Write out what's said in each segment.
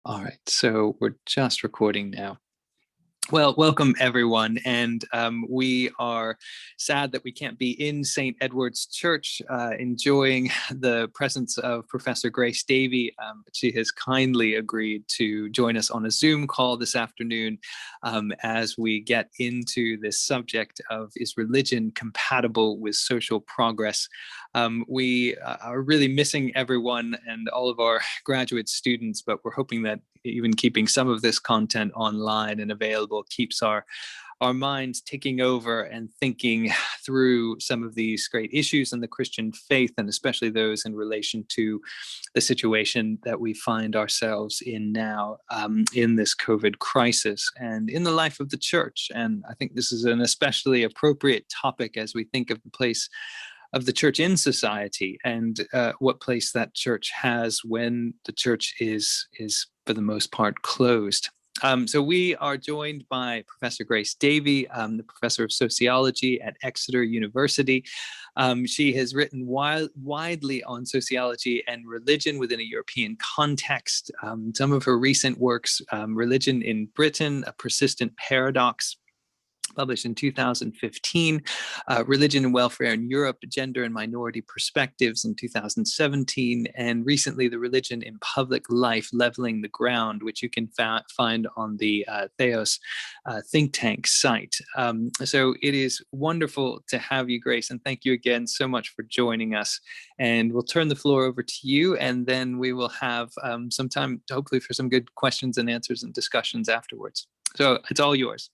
All right, so we're just recording now. Well, welcome everyone, and we are sad that we can't be in St. Edward's Church enjoying the presence of Professor Grace Davie, but she has kindly agreed to join us on a Zoom call this afternoon as we get into this subject of, is religion compatible with social progress? We are really missing everyone and all of our graduate students, but we're hoping that even keeping some of this content online and available keeps our minds ticking over and thinking through some of these great issues in the Christian faith, and especially those in relation to the situation that we find ourselves in now in this COVID crisis and in the life of the church. And I think this is an especially appropriate topic as we think of the place of the church in society and what place that church has when the church is for the most part closed. So we are joined by Professor Grace Davie, the professor of sociology at Exeter University. She has written widely on sociology and religion within a European context. Some of her recent works, Religion in Britain, A Persistent Paradox, published in 2015, Religion and Welfare in Europe, Gender and Minority Perspectives in 2017, and recently The Religion in Public Life, Leveling the Ground, which you can find on the Theos think tank site. So it is wonderful to have you, Grace, and thank you again so much for joining us. And we'll turn the floor over to you, and then we will have some time, hopefully, for some good questions and answers and discussions afterwards. So it's all yours.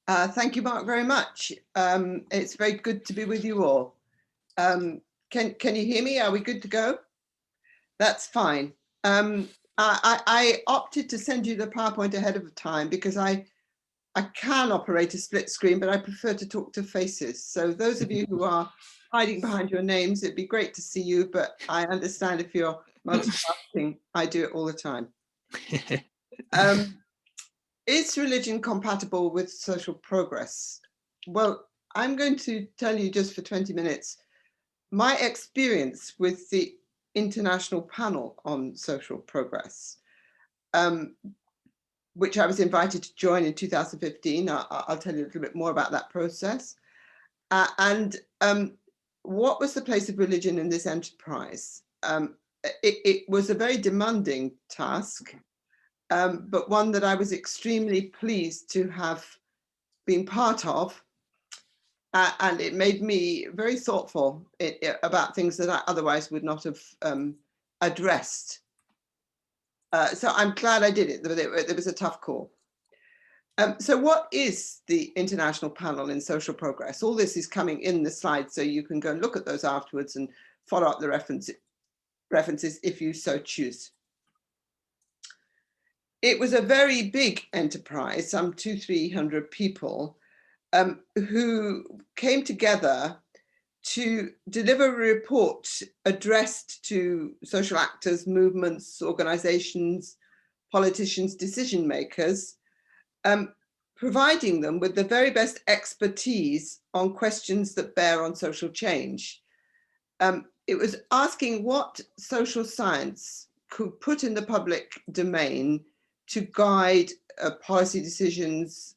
Thank you, Mark, very much. It's very good to be with you all. Can you hear me? Are we good to go? That's fine. I opted to send you the PowerPoint ahead of time because I can operate a split screen, but I prefer to talk to faces. So those of you who are hiding behind your names, it'd be great to see you, but I understand if you're multitasking, I do it all the time. Is religion compatible with social progress? Well, I'm going to tell you just for 20 minutes my experience with the International Panel on Social Progress, which I was invited to join in 2015. I'll tell you a little bit more about that process. And what was the place of religion in this enterprise? It was a very demanding task. But one that I was extremely pleased to have been part of. And it made me very thoughtful about things that I otherwise would not have addressed. So I'm glad I did it, but it was a tough call. So what is the International Panel in Social Progress? All this is coming in the slides, so you can go and look at those afterwards and follow up the references if you so choose. It was a very big enterprise, some 200-300 people who came together to deliver a report addressed to social actors, movements, organizations, politicians, decision makers, providing them with the very best expertise on questions that bear on social change. It was asking what social science could put in the public domain to guide policy decisions,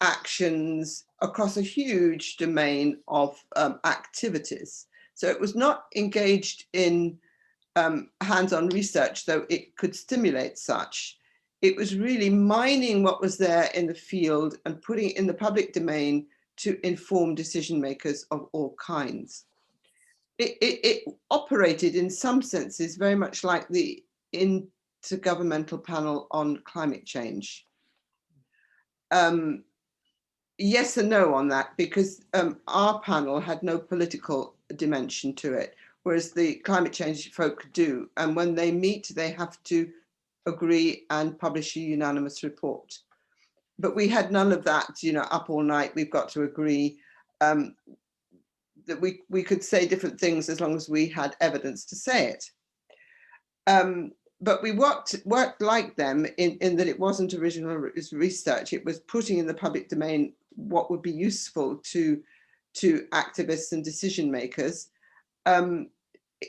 actions across a huge domain of activities. So it was not engaged in hands-on research, though it could stimulate such. It was really mining what was there in the field and putting it in the public domain to inform decision makers of all kinds. It operated in some senses very much like the Intergovernmental Panel on Climate Change. Yes and no on that, because our panel had no political dimension to it, whereas the climate change folk do. And when they meet, they have to agree and publish a unanimous report. But we had none of that, you know, up all night, we've got to agree. That we could say different things as long as we had evidence to say it. But we worked like them in that it wasn't original research. It was putting in the public domain what would be useful to activists and decision makers.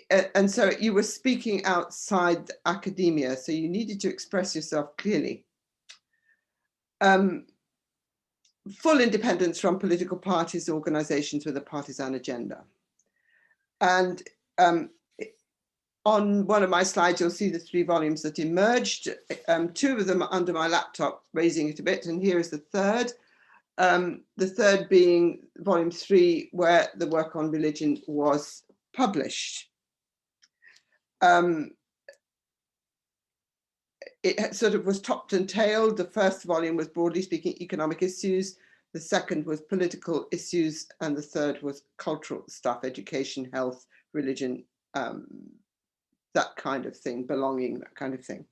and so you were speaking outside academia, so you needed to express yourself clearly. Full independence from political parties, organizations with a partisan agenda. And on one of my slides, you'll see the 3 volumes that emerged, 2 of them are under my laptop, raising it a bit, and here is the third. The third being volume 3, where the work on religion was published. It sort of was topped and tailed. The first volume was, broadly speaking, economic issues. The second was political issues. And the third was cultural stuff, education, health, religion, that kind of thing, belonging, that kind of thing.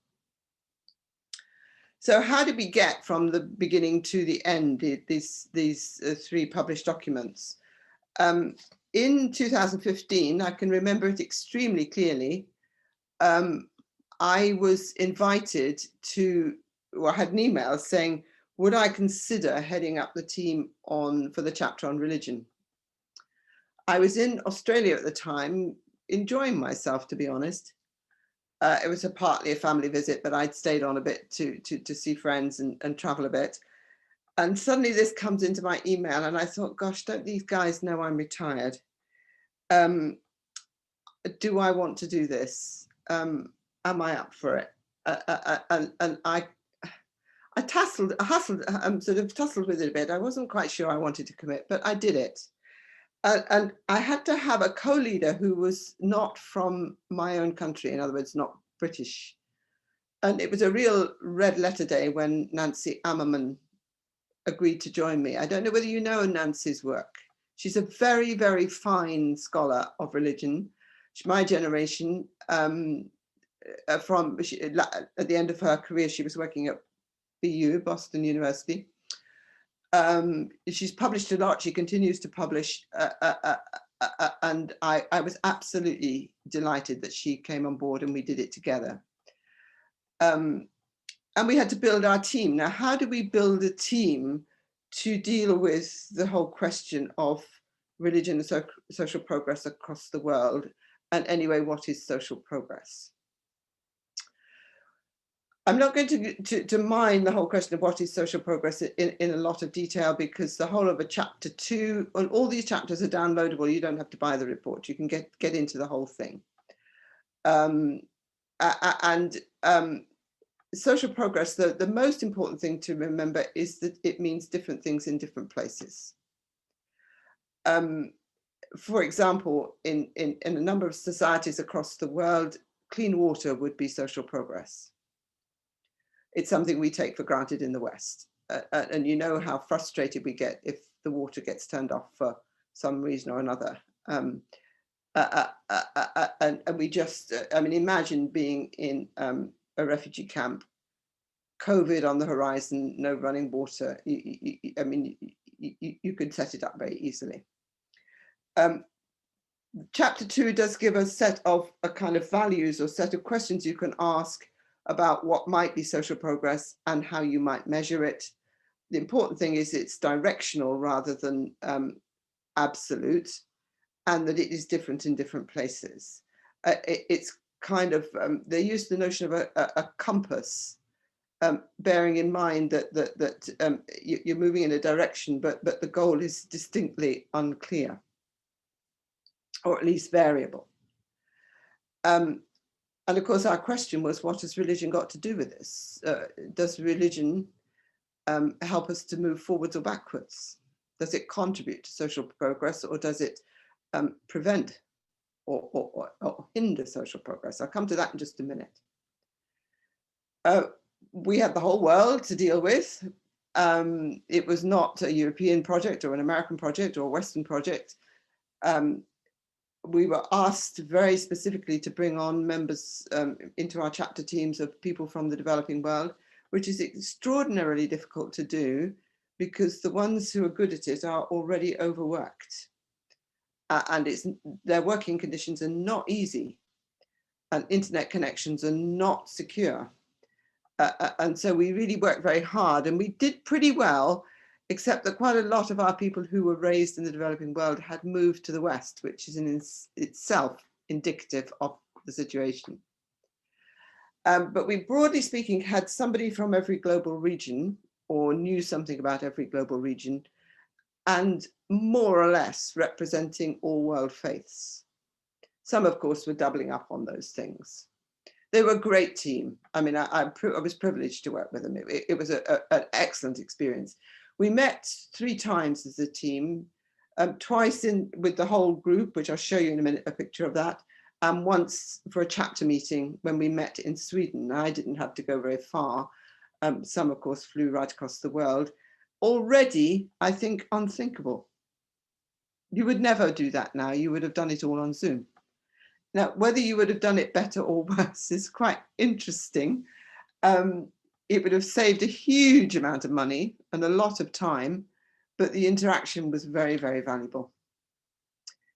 So how did we get from the beginning to the end, these 3 published documents? In 2015, I can remember it extremely clearly, I was invited to, or had an email saying, would I consider heading up the team for the chapter on religion? I was in Australia at the time, enjoying myself, to be honest. It was partly a family visit, but I'd stayed on a bit to see friends and travel a bit. And suddenly this comes into my email and I thought, gosh, don't these guys know I'm retired? Do I want to do this? Am I up for it? And I tussled with it a bit. I wasn't quite sure I wanted to commit, but I did it. And I had to have a co-leader who was not from my own country, in other words, not British. And it was a real red letter day when Nancy Ammerman agreed to join me. I don't know whether you know Nancy's work. She's a very, very fine scholar of religion. She's my generation. At the end of her career, she was working at BU, Boston University. She's published a lot. She continues to publish, and I was absolutely delighted that she came on board and we did it together. And we had to build our team. Now, how do we build a team to deal with the whole question of religion and social progress across the world? And anyway, what is social progress? I'm not going to mine the whole question of what is social progress in a lot of detail, because the whole of a chapter 2, and all these chapters are downloadable. You don't have to buy the report. You can get into the whole thing. Social progress, the most important thing to remember is that it means different things in different places. For example, in a number of societies across the world, clean water would be social progress. It's something we take for granted in the West. And you know how frustrated we get if the water gets turned off for some reason or another. And we just, imagine being in a refugee camp, COVID on the horizon, no running water. You could set it up very easily. Chapter 2 does give a set of a kind of values or set of questions you can ask about what might be social progress and how you might measure it. The important thing is it's directional rather than absolute, and that it is different in different places. It's kind of, they use the notion of a compass, bearing in mind that you're moving in a direction, but the goal is distinctly unclear, or at least variable. And of course, our question was, what has religion got to do with this? Does religion help us to move forwards or backwards? Does it contribute to social progress, or does it prevent or hinder social progress? I'll come to that in just a minute. We had the whole world to deal with. It was not a European project or an American project or a Western project. We were asked very specifically to bring on members into our chapter teams of people from the developing world, which is extraordinarily difficult to do because the ones who are good at it are already overworked. And their working conditions are not easy, and internet connections are not secure. And so we really worked very hard, and we did pretty well, except that quite a lot of our people who were raised in the developing world had moved to the West, which is in itself indicative of the situation. But we, broadly speaking, had somebody from every global region, or knew something about every global region, and more or less representing all world faiths. Some, of course, were doubling up on those things. They were a great team. I mean, I was privileged to work with them. It was an excellent experience. We met 3 times as a team, twice with the whole group, which I'll show you in a minute, a picture of that, and once for a chapter meeting when we met in Sweden. I didn't have to go very far. Some, of course, flew right across the world. Already, I think, unthinkable. You would never do that now. You would have done it all on Zoom. Now, whether you would have done it better or worse is quite interesting. It would have saved a huge amount of money and a lot of time, but the interaction was very, very valuable.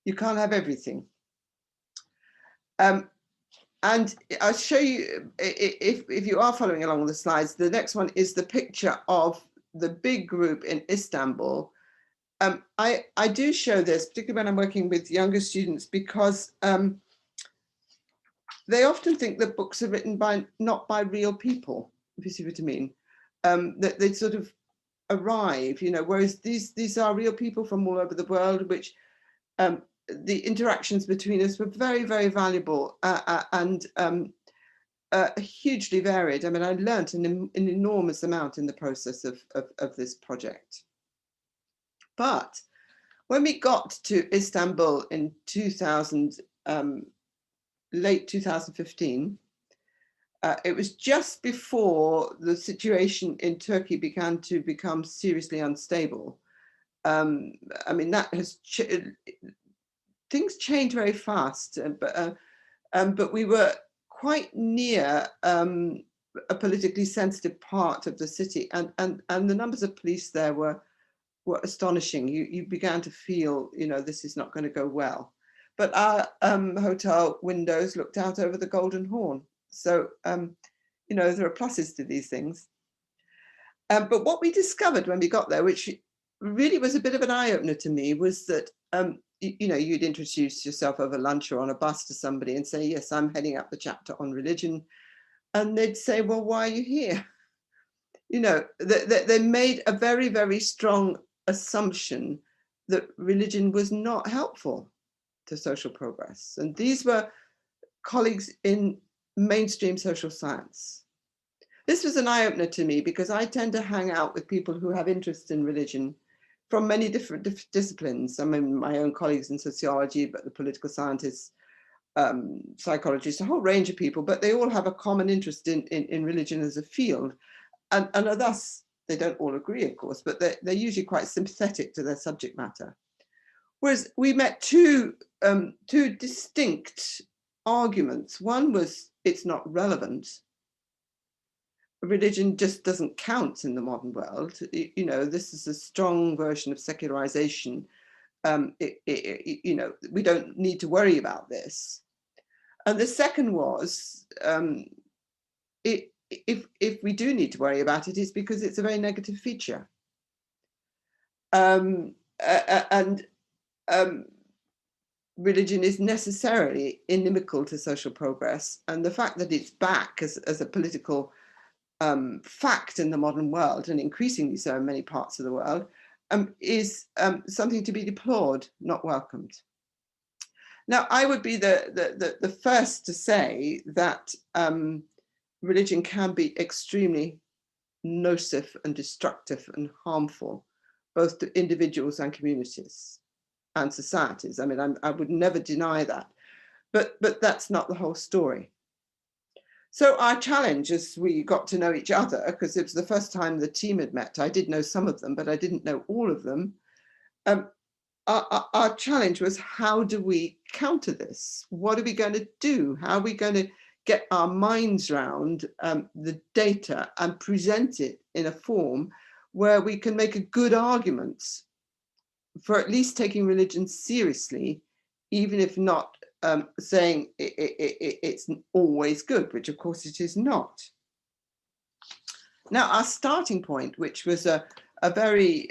You can't have everything. And I'll show you, if you are following along the slides, the next one is the picture of the big group in Istanbul. I do show this, particularly when I'm working with younger students, because they often think that books are written not by real people, if you see what I mean. That they sort of arrive, whereas these are real people from all over the world, which the interactions between us were very, very valuable and hugely varied. I mean, I learned an enormous amount in the process of this project. But when we got to Istanbul in late 2015, it was just before the situation in Turkey began to become seriously unstable. I mean, that has things change very fast, but we were quite near a politically sensitive part of the city, and the numbers of police there were astonishing. You began to feel, this is not going to go well. But our hotel windows looked out over the Golden Horn. So, there are pluses to these things. But what we discovered when we got there, which really was a bit of an eye-opener to me, was that, you'd introduce yourself over lunch or on a bus to somebody and say, yes, I'm heading up the chapter on religion. And they'd say, well, why are you here? They made a very, very strong assumption that religion was not helpful to social progress. And these were colleagues in mainstream social science. This was an eye-opener to me because I tend to hang out with people who have interest in religion from many different disciplines. I mean, my own colleagues in sociology, but the political scientists, psychologists, a whole range of people, but they all have a common interest in religion as a field. And thus, they don't all agree, of course, but they're usually quite sympathetic to their subject matter. Whereas we met two distinct arguments. One was, it's not relevant. Religion just doesn't count in the modern world. This is a strong version of secularization. We don't need to worry about this. And the second was, if we do need to worry about it, it's because it's a very negative feature. Religion is necessarily inimical to social progress. And the fact that it's back as a political fact in the modern world, and increasingly so in many parts of the world, is something to be deplored, not welcomed. Now, I would be the first to say that religion can be extremely nocive and destructive and harmful, both to individuals and communities and societies. I mean, I would never deny that, but that's not the whole story. So our challenge as we got to know each other, because it was the first time the team had met, I did know some of them, but I didn't know all of them. Our challenge was, how do we counter this? What are we going to do? How are we going to get our minds around the data and present it in a form where we can make a good argument for at least taking religion seriously, even if not saying it's always good, which of course it is not. Now, our starting point, which was a very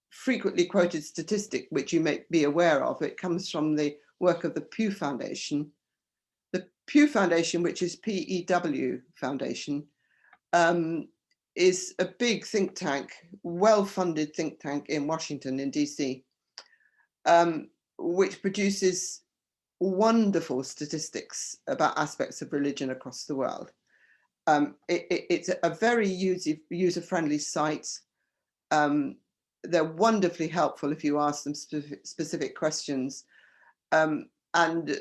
frequently quoted statistic, which you may be aware of, it comes from the work of the Pew Foundation. The Pew Foundation, which is PEW Foundation, is a big think tank, well-funded think tank in Washington, in DC, which produces wonderful statistics about aspects of religion across the world. It's a very user-friendly site. They're wonderfully helpful if you ask them specific questions. And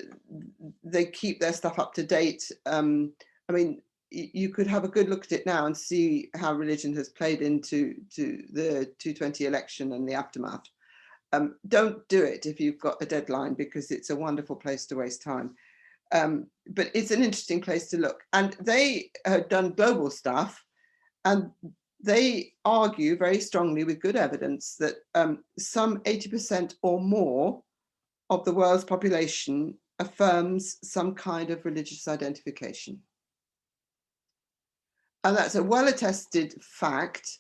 they keep their stuff up to date. I mean, you could have a good look at it now and see how religion has played into the 2020 election and the aftermath. Don't do it if you've got a deadline, because it's a wonderful place to waste time. But it's an interesting place to look. And they have done global stuff, and they argue very strongly with good evidence that some 80% or more of the world's population affirms some kind of religious identification. And that's a well-attested fact.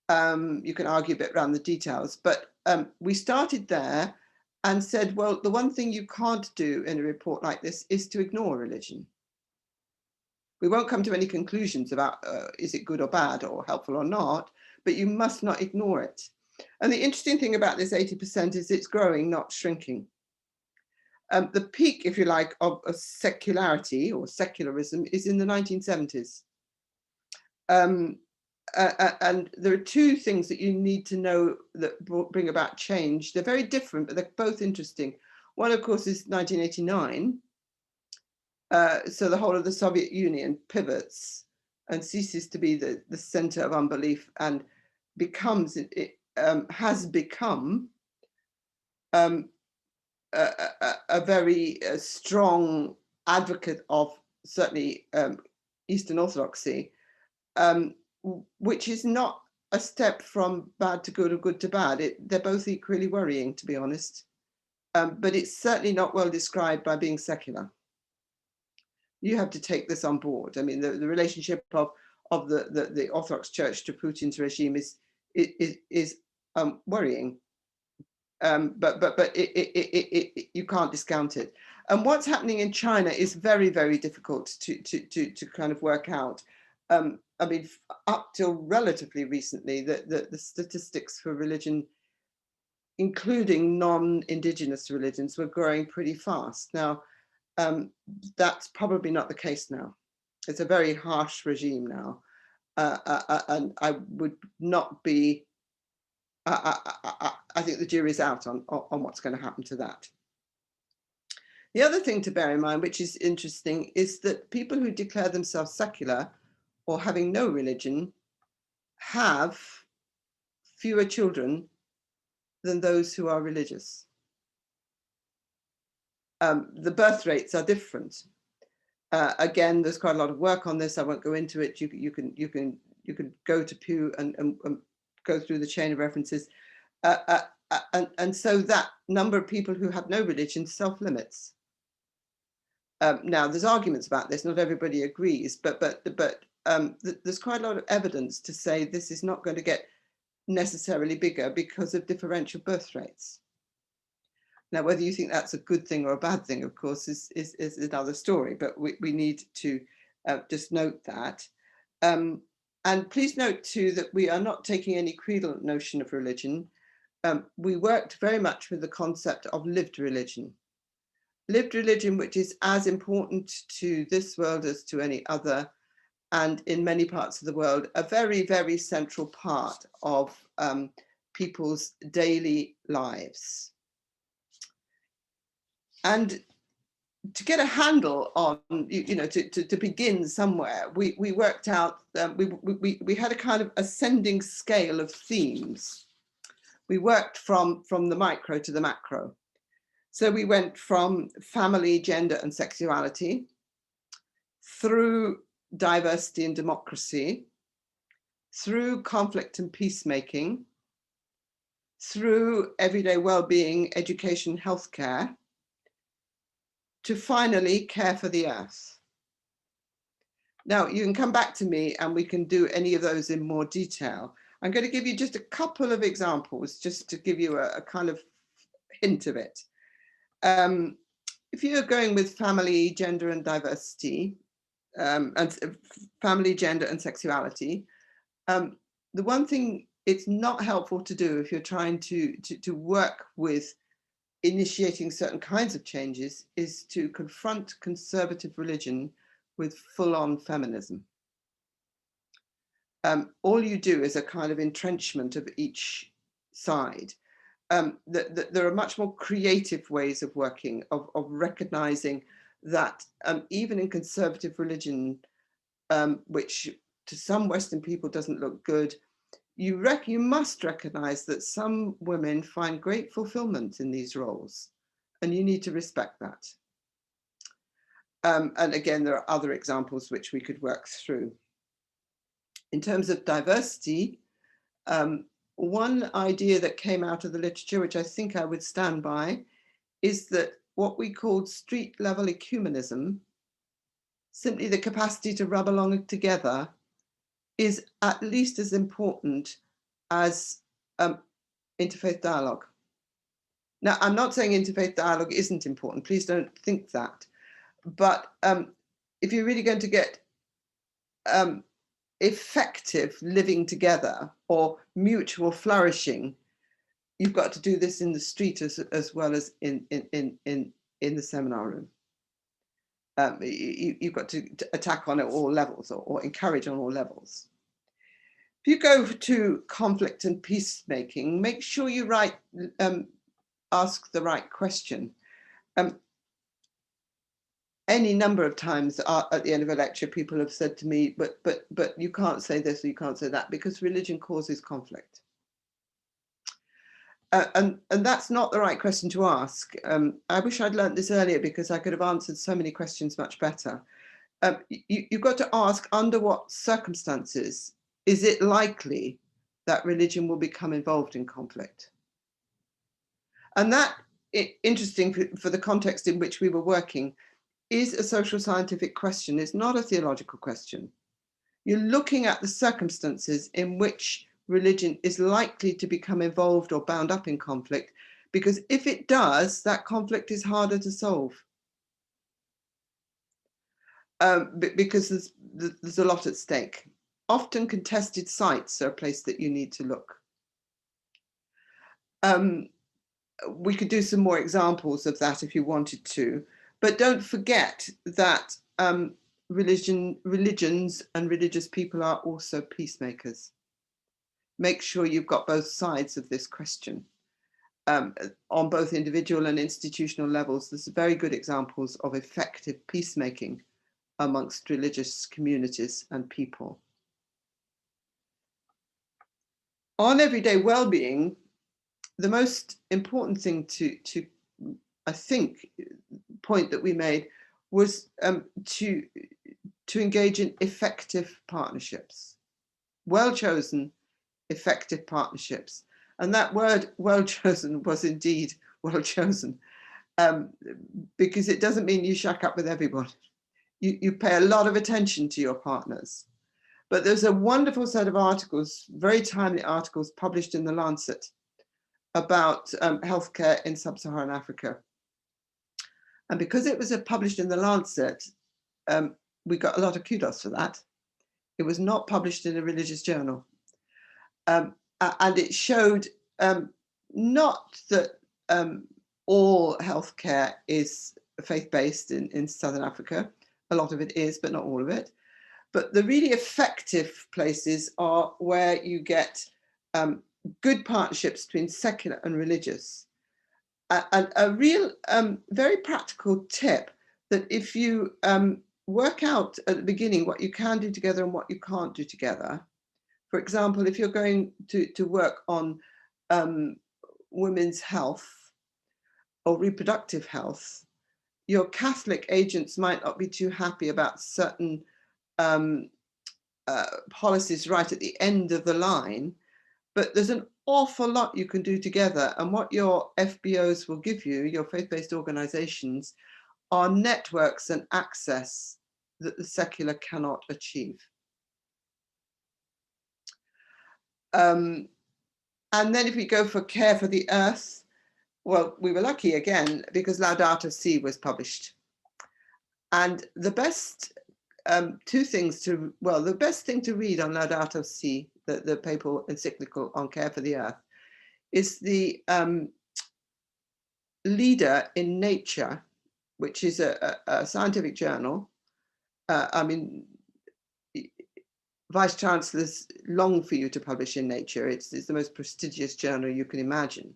You can argue a bit around the details, but we started there and said, well, the one thing you can't do in a report like this is to ignore religion. We won't come to any conclusions about is it good or bad or helpful or not, but you must not ignore it. And the interesting thing about this 80% is it's growing, not shrinking. The peak, if you like, of secularity or secularism is in the 1970s. And there are two things that you need to know that bring about change. They're very different, but they're both interesting. One, of course, is 1989. So the whole of the Soviet Union pivots and ceases to be the center of unbelief and becomes, has become a very strong advocate of certainly Eastern Orthodoxy, which is not a step from bad to good or good to bad. They're both equally worrying, to be honest. But it's certainly not well described by being secular. You have to take this on board. I mean, the relationship of the Orthodox Church to Putin's regime is worrying. But you can't discount it. And what's happening in China is very, very difficult to kind of work out. I mean, up till relatively recently, the statistics for religion, including non-indigenous religions, were growing pretty fast. Now, that's probably not the case now. It's a very harsh regime now. And I would not be, I think the jury's out on what's going to happen to that. The other thing to bear in mind, which is interesting, is that people who declare themselves secular or having no religion have fewer children than those who are religious. The birth rates are different. Again, there's quite a lot of work on this. I won't go into it. You can go to Pew and go through the chain of references. And so that number of people who have no religion self-limits. Now, there's arguments about this. Not everybody agrees, but there's quite a lot of evidence to say this is not going to get necessarily bigger because of differential birth rates. Now, whether you think that's a good thing or a bad thing, of course, is another story, but we need to just note that. And please note, too, that we are not taking any creedal notion of religion. We worked very much with the concept of lived religion. Lived religion, which is as important to this world as to any other, and in many parts of the world, a very, very central part of people's daily lives. And to get a handle on, to begin somewhere, we worked out, we had a kind of ascending scale of themes. We worked from the micro to the macro. So we went from family, gender, and sexuality, through diversity and democracy, through conflict and peacemaking, through everyday well-being, education, healthcare, to finally care for the earth. Now, you can come back to me and we can do any of those in more detail. I'm going to give you just a couple of examples, just to give you a kind of hint of it. if you're going with family, gender and diversity, and family, gender and sexuality, the one thing it's not helpful to do if you're trying to work with initiating certain kinds of changes is to confront conservative religion with full-on feminism. All you do is a kind of entrenchment of each side. There are much more creative ways of working, of recognizing that even in conservative religion, which to some Western people doesn't look good, you must recognize that some women find great fulfillment in these roles, and you need to respect that. And again, there are other examples which we could work through. In terms of diversity, one idea that came out of the literature, which I think I would stand by, is that what we called street level ecumenism, simply the capacity to rub along together, is at least as important as interfaith dialogue. Now, I'm not saying interfaith dialogue isn't important, please don't think that. But if you're really going to get effective living together or mutual flourishing, you've got to do this in the street as well as in the seminar room. You've got to attack on all levels or encourage on all levels. If you go to conflict and peacemaking, make sure you ask the right question. Any number of times at the end of a lecture, people have said to me, but you can't say this or you can't say that because religion causes conflict. And that's not the right question to ask. I wish I'd learned this earlier because I could have answered so many questions much better. You've got to ask, under what circumstances is it likely that religion will become involved in conflict? And that, interesting for the context in which we were working, is a social scientific question. It's not a theological question. You're looking at the circumstances in which religion is likely to become involved or bound up in conflict, because if it does, that conflict is harder to solve. Because there's a lot at stake. Often contested sites are a place that you need to look. We could do some more examples of that if you wanted to, but don't forget that religions and religious people are also peacemakers. Make sure you've got both sides of this question. On both individual and institutional levels, there's very good examples of effective peacemaking amongst religious communities and people. On everyday well-being, the most important thing to I think, point that we made was to engage in effective partnerships, well-chosen, effective partnerships. And that word well-chosen was indeed well-chosen, because it doesn't mean you shack up with everyone. You pay a lot of attention to your partners. But there's a wonderful set of articles, very timely articles, published in The Lancet about healthcare in sub-Saharan Africa. And because it was published in The Lancet, we got a lot of kudos for that. It was not published in a religious journal. And it showed not that all healthcare is faith-based in Southern Africa. A lot of it is, but not all of it. But the really effective places are where you get good partnerships between secular and religious. And a real, very practical tip that if you work out at the beginning what you can do together and what you can't do together. For example, if you're going to work on women's health or reproductive health, your Catholic agents might not be too happy about certain policies right at the end of the line, but there's an awful lot you can do together. And what your FBOs will give you, your faith-based organizations, are networks and access that the secular cannot achieve. And then if we go for care for the earth, Well, we were lucky again because Laudato Si was published. And the best the best thing to read on Laudato Si, the papal encyclical on care for the earth, is the leader in Nature, which is a scientific journal. Vice chancellors long for you to publish in Nature. It's the most prestigious journal you can imagine.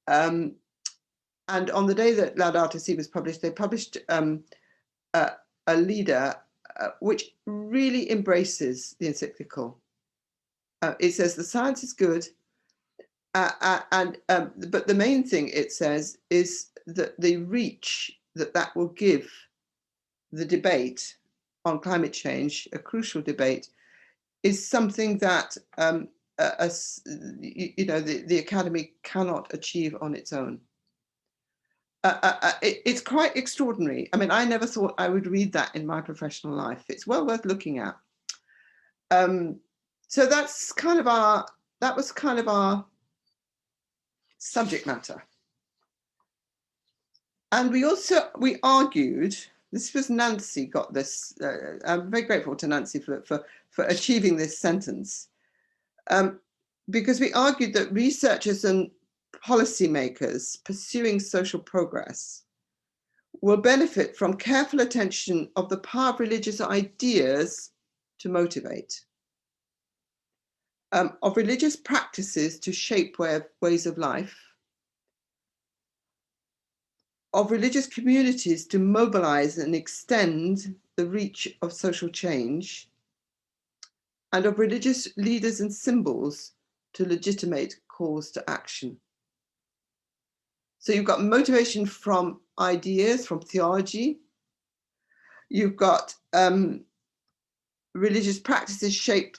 And on the day that Laudato Si was published, they published a leader which really embraces the encyclical. It says the science is good, but the main thing it says is that the reach that will give the debate on climate change, a crucial debate, is something that the Academy cannot achieve on its own. It's quite extraordinary. I mean, I never thought I would read that in my professional life. It's well worth looking at. So that was kind of our subject matter. And we argued, this was Nancy got this, I'm very grateful to Nancy for achieving this sentence, because we argued that researchers and policymakers pursuing social progress will benefit from careful attention of the power of religious ideas to motivate, of religious practices to shape ways of life, of religious communities to mobilize and extend the reach of social change, and of religious leaders and symbols to legitimate calls to action. So you've got motivation from ideas, from theology. You've got religious practices shape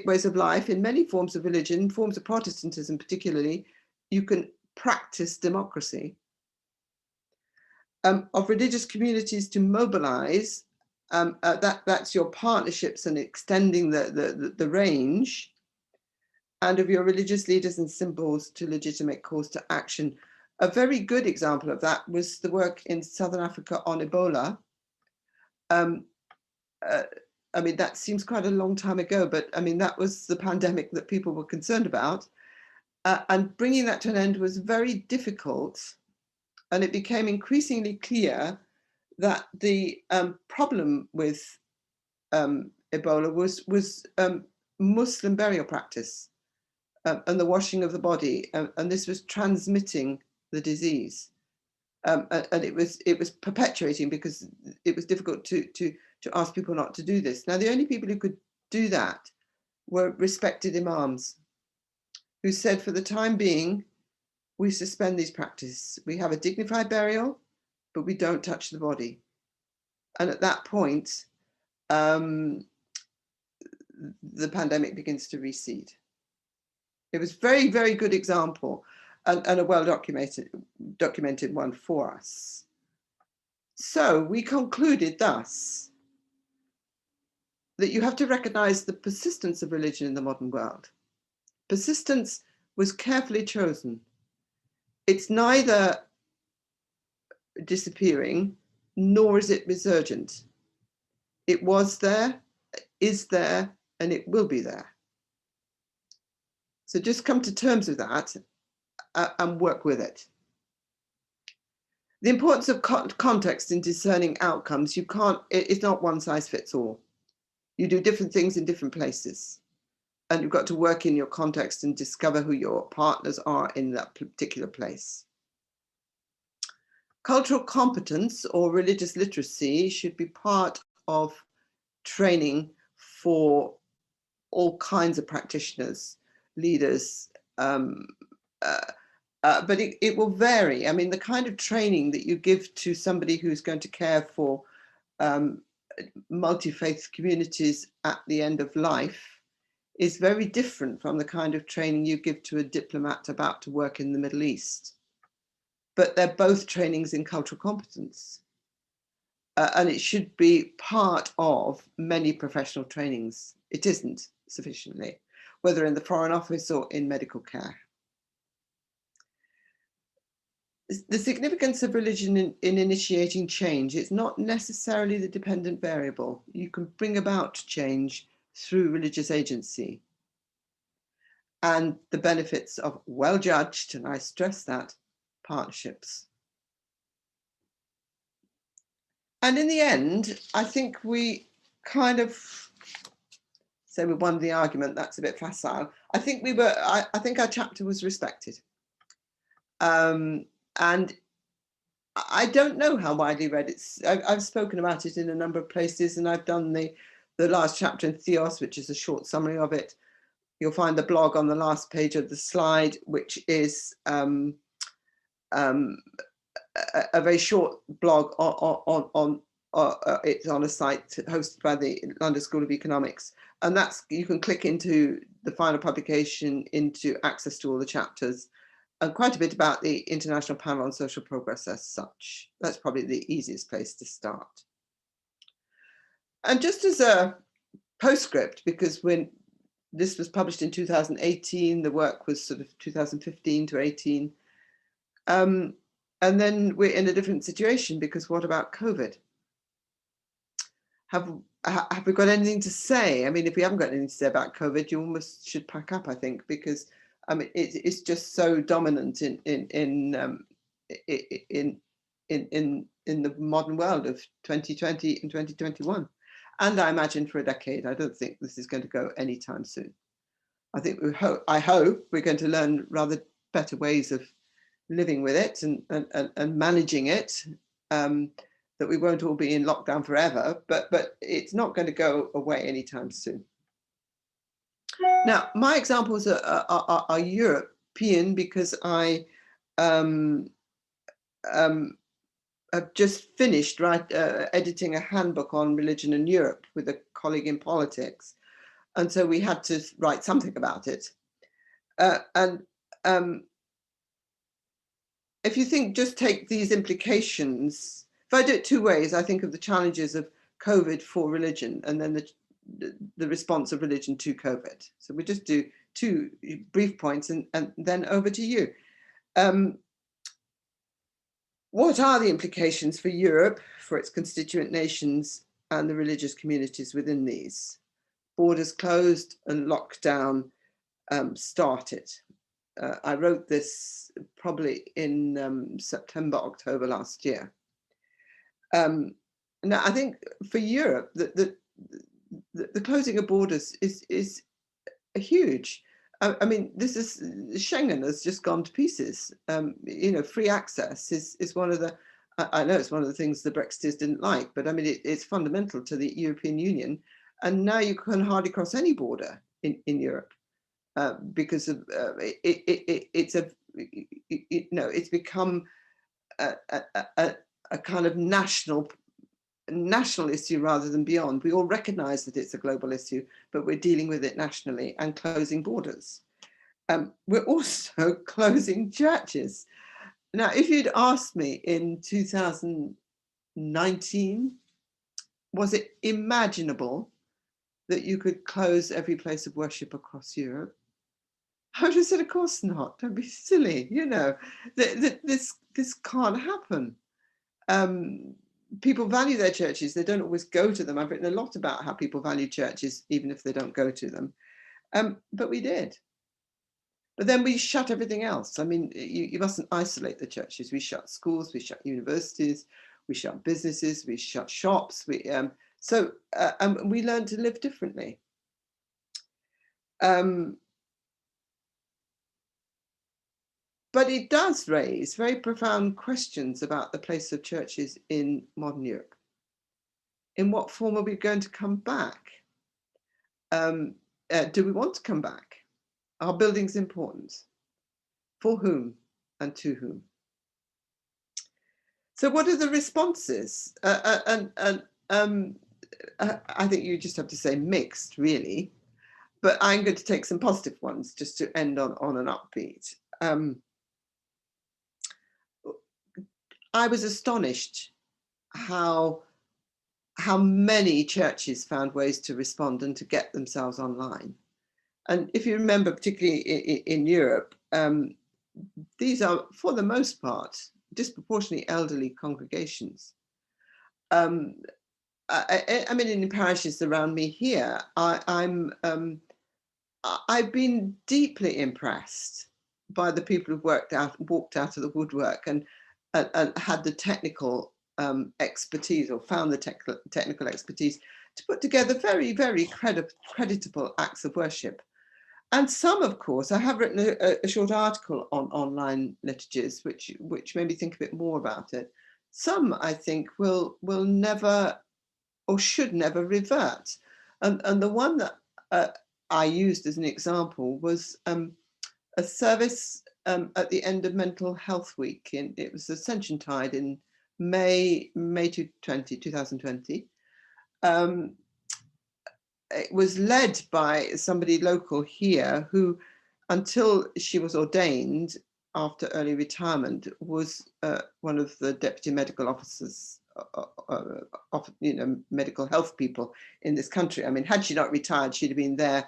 ways of life. In many forms of religion, forms of Protestantism particularly, you can practice democracy. Of religious communities to mobilize, that's your partnerships and extending the range, and of your religious leaders and symbols to legitimate calls to action. A very good example of that was the work in Southern Africa on Ebola. I mean, that seems quite a long time ago, but I mean, that was the pandemic that people were concerned about. And bringing that to an end was very difficult. And it became increasingly clear that the problem with Ebola was Muslim burial practice and the washing of the body. And this was transmitting the disease. And it was perpetuating because it was difficult to ask people not to do this. Now, the only people who could do that were respected imams who said, for the time being, we suspend these practices. We have a dignified burial, but we don't touch the body. And at that point, the pandemic begins to recede. It was very, very good example and a well documented one for us. So we concluded thus that you have to recognize the persistence of religion in the modern world. Persistence was carefully chosen. It's neither disappearing, nor is it resurgent. It was there, is there, and it will be there. So just come to terms with that and work with it. The importance of context in discerning outcomes, it's not one size fits all. You do different things in different places. And you've got to work in your context and discover who your partners are in that particular place. Cultural competence or religious literacy should be part of training for all kinds of practitioners, leaders, but it will vary. I mean, the kind of training that you give to somebody who's going to care for multi-faith communities at the end of life is very different from the kind of training you give to a diplomat about to work in the Middle East. But they're both trainings in cultural competence. And it should be part of many professional trainings. It isn't sufficiently, whether in the Foreign Office or in medical care. the significance of religion in initiating change, it's not necessarily the dependent variable. You can bring about change through religious agency. And the benefits of well-judged, and I stress that, partnerships. And in the end, I think we kind of say we won the argument. That's a bit facile. I think we were. I think our chapter was respected, and I don't know how widely read. I've spoken about it in a number of places, and I've done the last chapter in Theos, which is a short summary of it. You'll find the blog on the last page of the slide, which is a very short blog it's on a site hosted by the London School of Economics, and that's, you can click into the final publication, into access to all the chapters, and quite a bit about the International Panel on Social Progress as such. That's probably the easiest place to start. And just as a postscript, because when this was published in 2018, the work was sort of 2015 to 18. And then we're in a different situation, because what about COVID? Have we got anything to say? I mean, if we haven't got anything to say about COVID, you almost should pack up, I think, because I mean, it's just so dominant in the modern world of 2020 and 2021. And I imagine for a decade. I don't think this is going to go anytime soon. I think I hope we're going to learn rather better ways of living with it and managing it, that we won't all be in lockdown forever, but it's not going to go away anytime soon. Now, my examples are European, because I have just finished editing a handbook on religion in Europe with a colleague in politics. And so we had to write something about it. If you think, just take these implications, if I do it two ways, I think of the challenges of COVID for religion, and then the response of religion to COVID. So we just do two brief points, and then over to you. What are the implications for Europe, for its constituent nations, and the religious communities within these? Borders closed and lockdown started. I wrote this probably in September, October last year. Now, I think for Europe, the closing of borders is huge. I mean, this is, Schengen has just gone to pieces. You know, free access is one of the, I know it's one of the things the Brexiteers didn't like, but I mean, it's fundamental to the European Union. And now you can hardly cross any border in Europe. Because of it's become a kind of national issue rather than beyond. We all recognise that it's a global issue, but we're dealing with it nationally and closing borders. We're also closing churches. Now, if you'd asked me in 2019, was it imaginable that you could close every place of worship across Europe? I would have said, of course not. Don't be silly. You know, this can't happen. People value their churches. They don't always go to them. I've written a lot about how people value churches, even if they don't go to them. But we did. But then we shut everything else. I mean, you mustn't isolate the churches. We shut schools, we shut universities, we shut businesses, we shut shops. So we learned to live differently. But it does raise very profound questions about the place of churches in modern Europe. In what form are we going to come back? Do we want to come back? Are buildings important? For whom and to whom? So what are the responses? I think you just have to say mixed, really. But I'm going to take some positive ones just to end on an upbeat. I was astonished how many churches found ways to respond and to get themselves online. And if you remember, particularly in Europe, these are, for the most part, disproportionately elderly congregations. I mean, in parishes around me here, I've been deeply impressed by the people who've walked out of the woodwork and had the technical expertise, or found the technical expertise to put together very, very creditable acts of worship. And some, of course, I have written a short article on online liturgies, which made me think a bit more about it. Some, I think, will never or should never revert. And the one that I used as an example was a service at the end of Mental Health Week. It was Ascension Tide in May 2020. It was led by somebody local here who, until she was ordained after early retirement, was one of the deputy medical officers of medical health people in this country. I mean, had she not retired, she'd have been there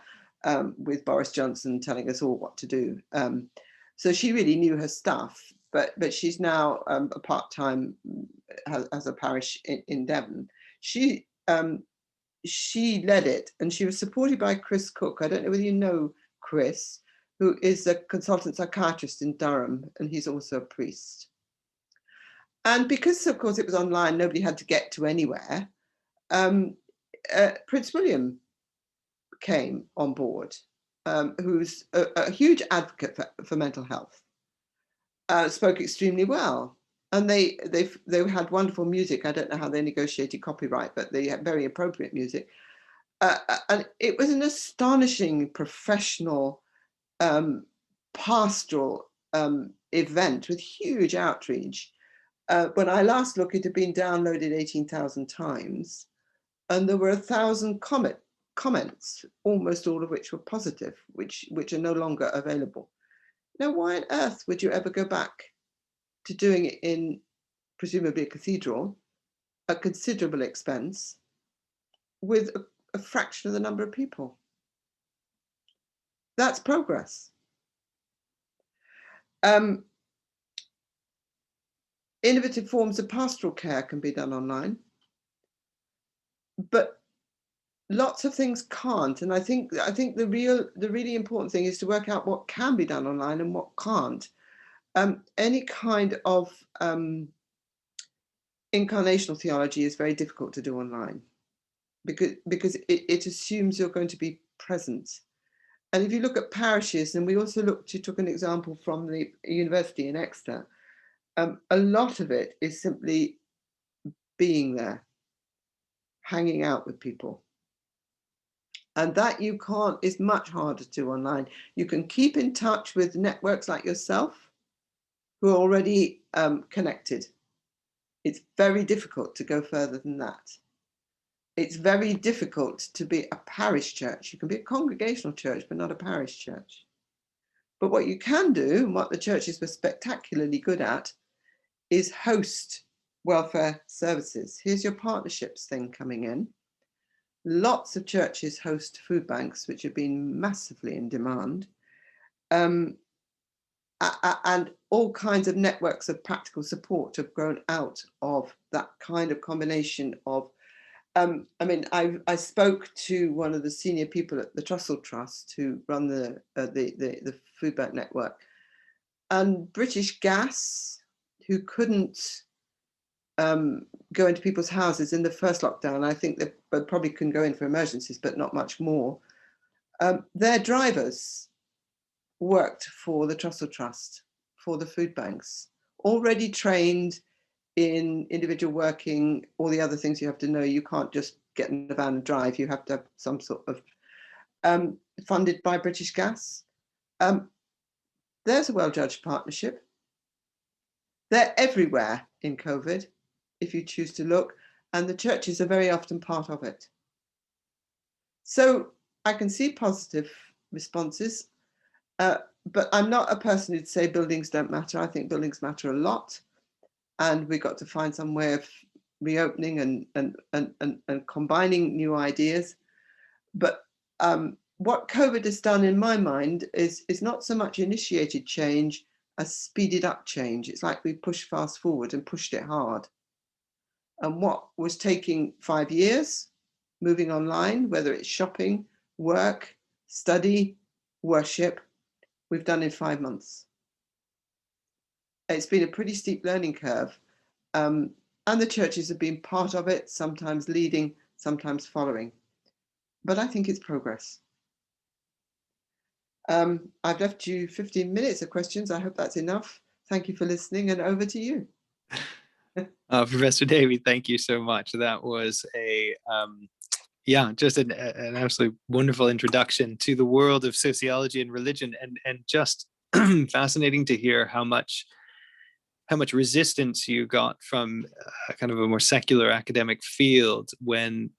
with Boris Johnson telling us all what to do. So she really knew her stuff, but she's now a part-time, has a parish in Devon. She led it, and she was supported by Chris Cook. I don't know whether you know Chris, who is a consultant psychiatrist in Durham, and he's also a priest. And because, of course, it was online, nobody had to get to anywhere, Prince William came on board, who's a huge advocate for mental health, spoke extremely well. And they had wonderful music. I don't know how they negotiated copyright, but they had very appropriate music. And it was an astonishing professional pastoral event with huge outreach. When I last looked, it had been downloaded 18,000 times, and there were 1,000 comments, almost all of which were positive, which are no longer available. Now, why on earth would you ever go back to doing it in presumably a cathedral at considerable expense with a fraction of the number of people? That's progress. Innovative forms of pastoral care can be done online, but lots of things can't. And I think the really important thing is to work out what can be done online and what can't. Any kind of incarnational theology is very difficult to do online because it assumes you're going to be present. And if you look at parishes, and we also took an example from the university in Exeter, a lot of it is simply being there, hanging out with people. And that is much harder to do online. You can keep in touch with networks like yourself who are already connected. It's very difficult to go further than that. It's very difficult to be a parish church. You can be a congregational church, but not a parish church. But what you can do, and what the churches were spectacularly good at, is host welfare services. Here's your partnerships thing coming in. Lots of churches host food banks, which have been massively in demand. And all kinds of networks of practical support have grown out of that kind of combination of, I mean, I spoke to one of the senior people at the Trussell Trust who run the food bank network, and British Gas, who couldn't go into people's houses in the first lockdown. I think they probably can go in for emergencies, but not much more. Their drivers worked for the Trussell Trust, for the food banks, already trained in individual working, all the other things you have to know. You can't just get in the van and drive. You have to have some sort of funded by British Gas. There's a well-judged partnership. They're everywhere in COVID, if you choose to look, and the churches are very often part of it. So I can see positive responses, but I'm not a person who'd say buildings don't matter. I think buildings matter a lot, and we've got to find some way of reopening and combining new ideas. But what COVID has done in my mind is not so much initiated change a speeded up change. It's like we pushed fast forward and pushed it hard. And what was taking 5 years, moving online, whether it's shopping, work, study, worship, we've done in 5 months. It's been a pretty steep learning curve. And the churches have been part of it, sometimes leading, sometimes following. But I think it's progress. I've left you 15 minutes of questions. I hope that's enough. Thank you for listening, and over to you. Professor Davie, thank you so much. That was just an absolutely wonderful introduction to the world of sociology and religion, and just fascinating to hear how much resistance you got from kind of a more secular academic field when,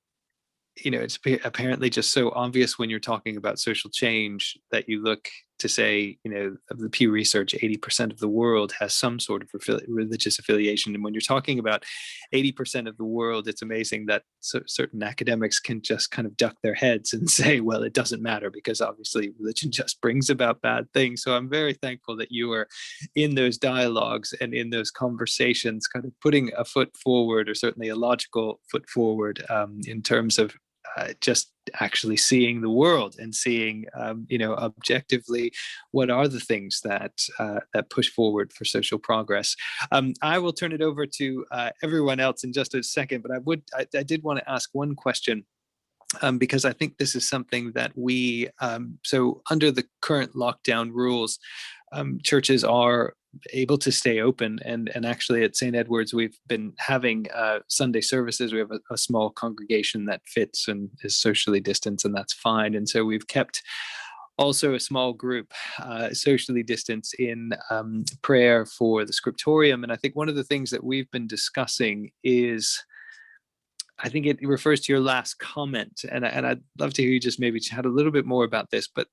it's apparently just so obvious when you're talking about social change that you look to say, of the Pew Research, 80% of the world has some sort of religious affiliation. And when you're talking about 80% of the world, it's amazing that certain academics can just kind of duck their heads and say, well, it doesn't matter because obviously religion just brings about bad things. So I'm very thankful that you are in those dialogues and in those conversations, kind of putting a foot forward, or certainly a logical foot forward, in terms of just actually seeing the world and seeing, objectively, what are the things that push forward for social progress. I will turn it over to everyone else in just a second, but I did want to ask one question. Because I think this is something that we, so under the current lockdown rules, churches are able to stay open, and actually at St. Edward's we've been having Sunday services. We have a small congregation that fits and is socially distanced, and that's fine. And so we've kept also a small group socially distanced in prayer for the scriptorium. And I think one of the things that we've been discussing is, I think it refers to your last comment, and I'd love to hear you just maybe chat a little bit more about this. But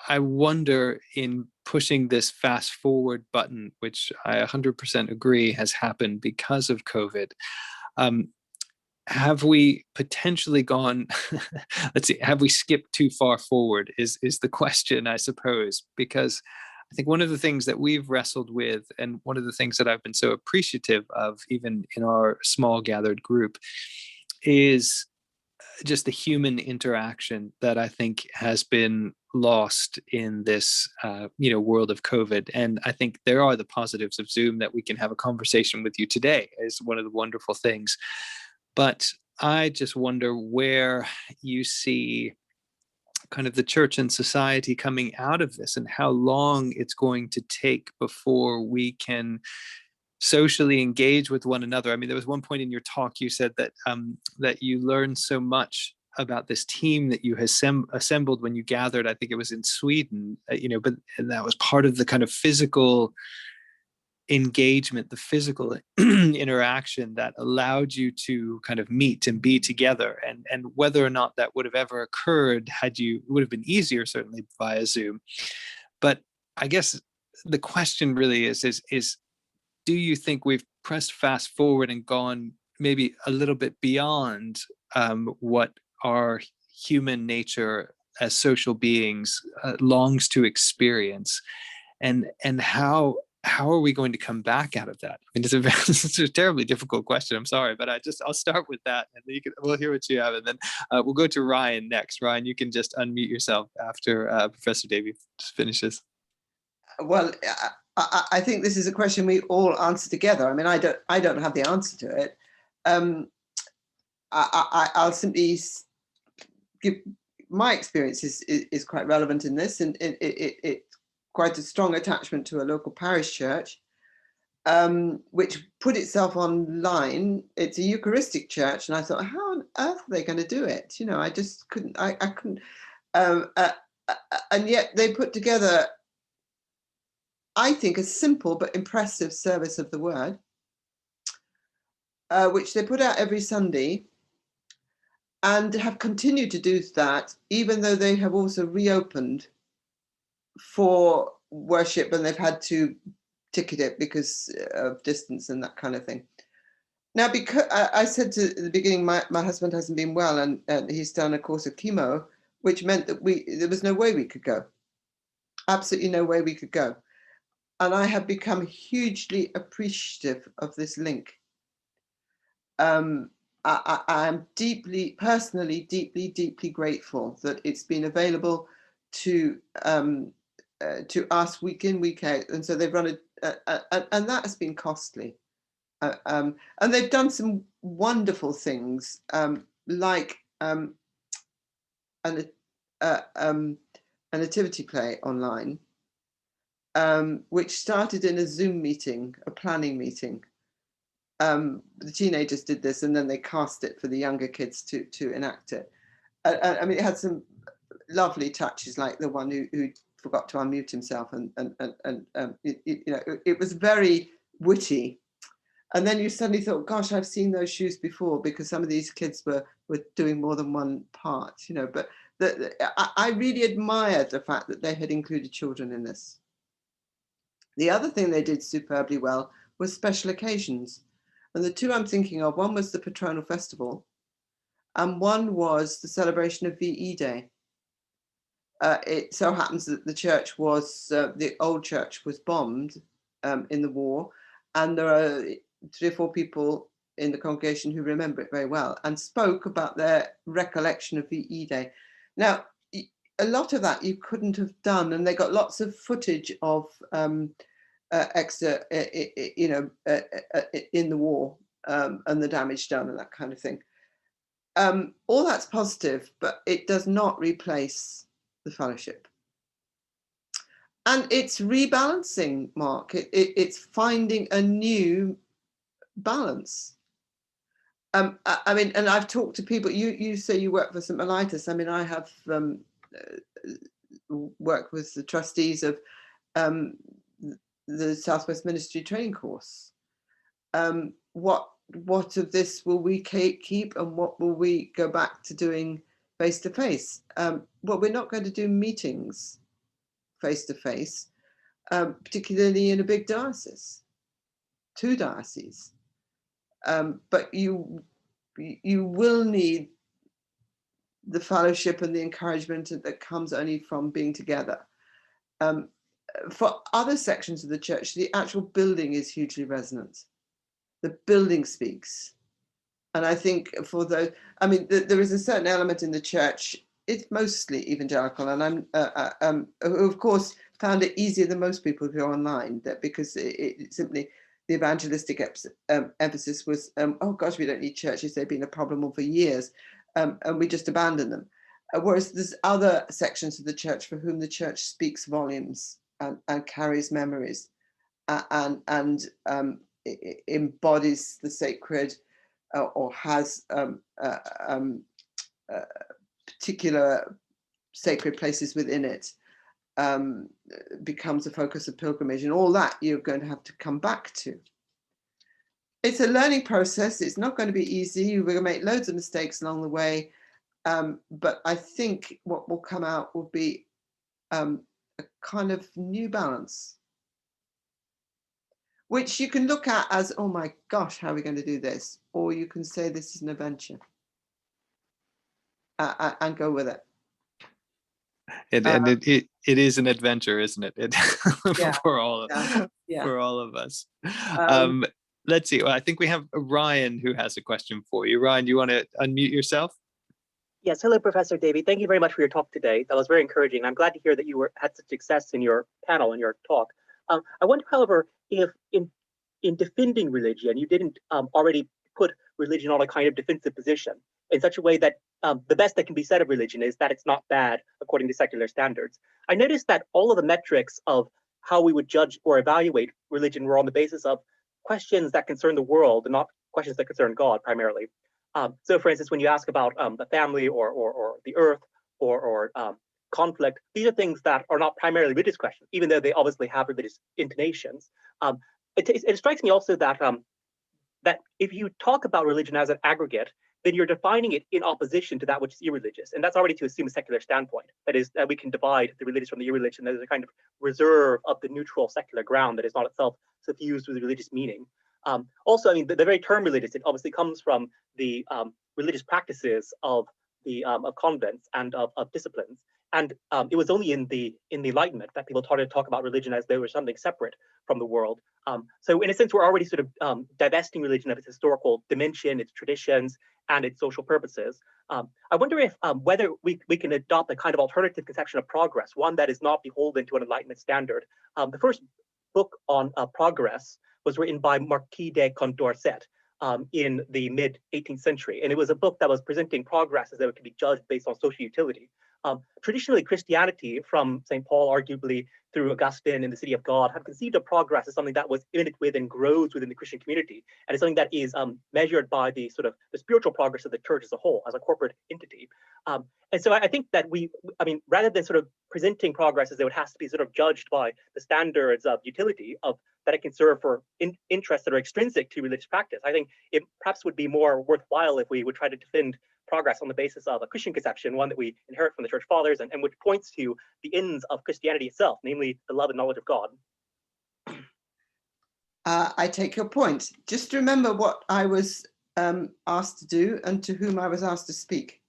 I wonder, in pushing this fast forward button, which I 100% agree has happened because of COVID, have we potentially gone, let's see, have we skipped too far forward is the question, I suppose, because I think one of the things that we've wrestled with, and one of the things that I've been so appreciative of, even in our small gathered group, is just the human interaction that I think has been lost in this, world of COVID. And I think there are the positives of Zoom, that we can have a conversation with you today is one of the wonderful things. But I just wonder where you see kind of the church and society coming out of this, and how long it's going to take before we can socially engage with one another. I mean, there was one point in your talk you said that that you learned so much about this team that you assembled when you gathered. I think it was in Sweden, but that was part of the kind of physical engagement, the physical interaction that allowed you to kind of meet and be together. And whether or not that would have ever occurred it would have been easier, certainly via Zoom. But I guess the question really is do you think we've pressed fast forward and gone maybe a little bit beyond what our human nature as social beings longs to experience? And how are we going to come back out of that? I mean, it's a terribly difficult question. I'm sorry, but I'll start with that, and then we'll hear what you have, and then we'll go to Ryan next. Ryan, you can just unmute yourself after Professor Davie finishes. Well, I think this is a question we all answer together. I mean, I don't have the answer to it. I'll simply give my experience is quite relevant in this, and it quite a strong attachment to a local parish church, which put itself online. It's a Eucharistic church, and I thought, how on earth are they going to do it? I just couldn't. I couldn't. And yet they put together, I think, a simple but impressive service of the word, which they put out every Sunday, and have continued to do that, even though they have also reopened for worship, and they've had to ticket it because of distance and that kind of thing. Now, because I said at the beginning, my husband hasn't been well, and he's done a course of chemo, which meant that there was no way we could go. Absolutely no way we could go. I have become hugely appreciative of this link. I am personally deeply grateful that it's been available to us week in, week out, and so they've run and that has been costly. And they've done some wonderful things, like a nativity play online, which started in a Zoom meeting, a planning meeting. The teenagers did this, and then they cast it for the younger kids to enact it. I mean, it had some lovely touches, like the one who forgot to unmute himself, and it was very witty. And then you suddenly thought, gosh, I've seen those shoes before, because some of these kids were doing more than one part, But I really admired the fact that they had included children in this. The other thing they did superbly well was special occasions. And the two I'm thinking of, one was the Patronal Festival, and one was the celebration of VE Day. It so happens that the church was, the old church was bombed in the war, and there are 3 or 4 people in the congregation who remember it very well and spoke about their recollection of VE Day. Now, a lot of that you couldn't have done, and they got lots of footage of extra, in the war, and the damage done and that kind of thing. All that's positive, but it does not replace the fellowship. And it's rebalancing, Mark. It's finding a new balance. I mean, and I've talked to people. You say you work for St. Mellitus. I mean, I have worked with the trustees of the Southwest Ministry training course. What of this will we keep, and what will we go back to doing face to face? Well, we're not going to do meetings face to face, particularly in a big diocese, 2 dioceses. But you will need the fellowship and the encouragement that comes only from being together. For other sections of the church, the actual building is hugely resonant. The building speaks. And I think for those, I mean, there is a certain element in the church, it's mostly evangelical, and who of course found it easier than most people who are online, that because it simply, the evangelistic emphasis was, oh gosh, we don't need churches, they've been a problem for years, and we just abandon them. Whereas there's other sections of the church for whom the church speaks volumes and carries memories, and embodies the sacred, or has particular sacred places within it, becomes a focus of pilgrimage, and all that you're going to have to come back to. It's a learning process. It's not going to be easy. We're going to make loads of mistakes along the way, but I think what will come out will be a kind of new balance, which you can look at as, oh my gosh, how are we going to do this? Or you can say this is an adventure, and go with it. It is an adventure, isn't it? Yeah, for all of us. Let's see. Well, I think we have Ryan who has a question for you. Ryan, do you want to unmute yourself? Yes. Hello, Professor Davie. Thank you very much for your talk today. That was very encouraging. I'm glad to hear that you had such success in your panel and your talk. I wonder, however, if in defending religion, you didn't already put religion on a kind of defensive position in such a way that the best that can be said of religion is that it's not bad according to secular standards. I noticed that all of the metrics of how we would judge or evaluate religion were on the basis of questions that concern the world and not questions that concern God primarily. So, for instance, when you ask about the family or the earth or conflict, these are things that are not primarily religious questions, even though they obviously have religious intonations. It strikes me also that that if you talk about religion as an aggregate, then you're defining it in opposition to that which is irreligious. And that's already to assume a secular standpoint. That is, that we can divide the religious from the irreligious. There's a kind of reserve of the neutral secular ground that is not itself suffused with religious meaning. Also, I mean, the very term religious, it obviously comes from the religious practices of the of convents and of disciplines. And it was only in the Enlightenment that people started to talk about religion as though it was something separate from the world. So in a sense, we're already sort of divesting religion of its historical dimension, its traditions, and its social purposes. I wonder if whether we can adopt a kind of alternative conception of progress, one that is not beholden to an Enlightenment standard. The first book on progress was written by Marquis de Condorcet in the mid-18th century. And it was a book that was presenting progress as though it could be judged based on social utility. Traditionally, Christianity, from St. Paul, arguably through Augustine in the City of God, have conceived of progress as something that was immanent with and grows within the Christian community, and it's something that is measured by the sort of the spiritual progress of the church as a whole, as a corporate entity. And so I think that rather than sort of presenting progress as though it has to be sort of judged by the standards of utility of that it can serve for interests that are extrinsic to religious practice, I think it perhaps would be more worthwhile if we would try to defend progress on the basis of a Christian conception, one that we inherit from the church fathers, and which points to the ends of Christianity itself, namely the love and knowledge of God. I take your point. Just remember what I was asked to do and to whom I was asked to speak.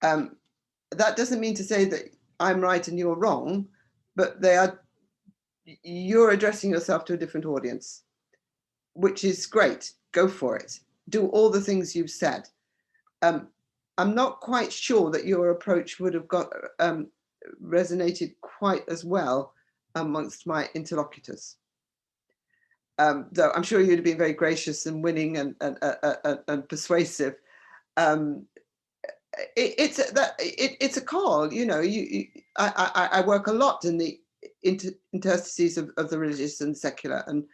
That doesn't mean to say that I'm right and you're wrong, but you're addressing yourself to a different audience, which is great. Go for it. Do all the things you've said. I'm not quite sure that your approach would have resonated quite as well amongst my interlocutors. Though I'm sure you'd have been very gracious and winning and persuasive. It's a call, you know. I work a lot in the interstices of the religious and secular, and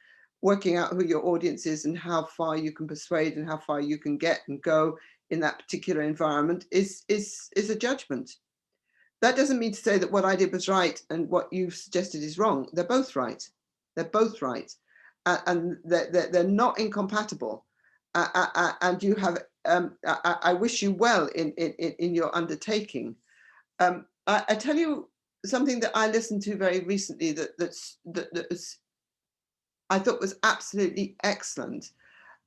working out who your audience is and how far you can persuade and how far you can get and go in that particular environment is a judgment. That doesn't mean to say that what I did was right and what you've suggested is wrong. They're both right. They're both right, and they're not incompatible. And you have. I wish you well in your undertaking. I tell you something that I listened to very recently that I thought was absolutely excellent.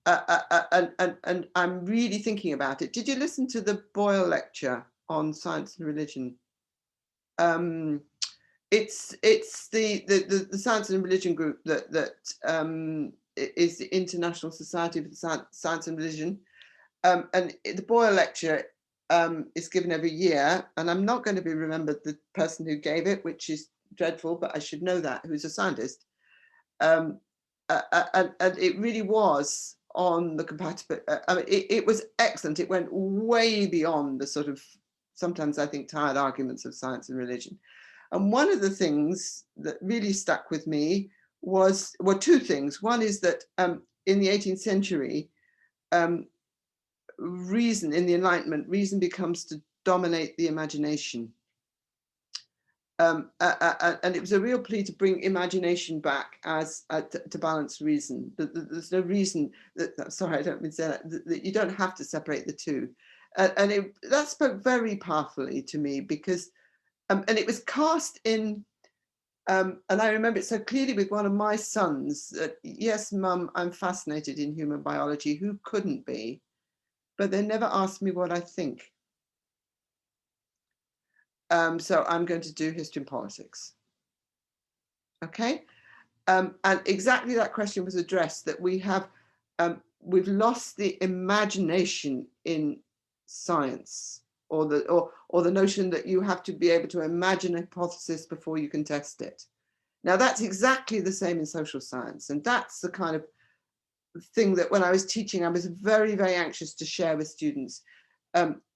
And I'm really thinking about it. Did you listen to the Boyle lecture on science and religion? It's the Science and Religion group that is the International Society for Science and Religion, and the Boyle lecture is given every year. And I'm not going to be remembered the person who gave it, which is dreadful, but I should know that, who's a scientist. And it really was on the compatible. It was excellent. It went way beyond the sort of, sometimes I think, tired arguments of science and religion. And one of the things that really stuck with me were two things. One is that in the 18th century, reason, in the Enlightenment, reason becomes to dominate the imagination. And it was a real plea to bring imagination back as to balance reason. There's no reason that, sorry, I don't mean to say that you don't have to separate the two. And that spoke very powerfully to me, because, and it was cast in, and I remember it so clearly with one of my sons, that, yes, Mum, I'm fascinated in human biology. Who couldn't be? But they never asked me what I think. So I'm going to do history and politics. Okay, and exactly that question was addressed, that we've lost the imagination in science, or the notion that you have to be able to imagine a hypothesis before you can test it. Now that's exactly the same in social science, and that's the kind of thing that when I was teaching, I was very, very anxious to share with students.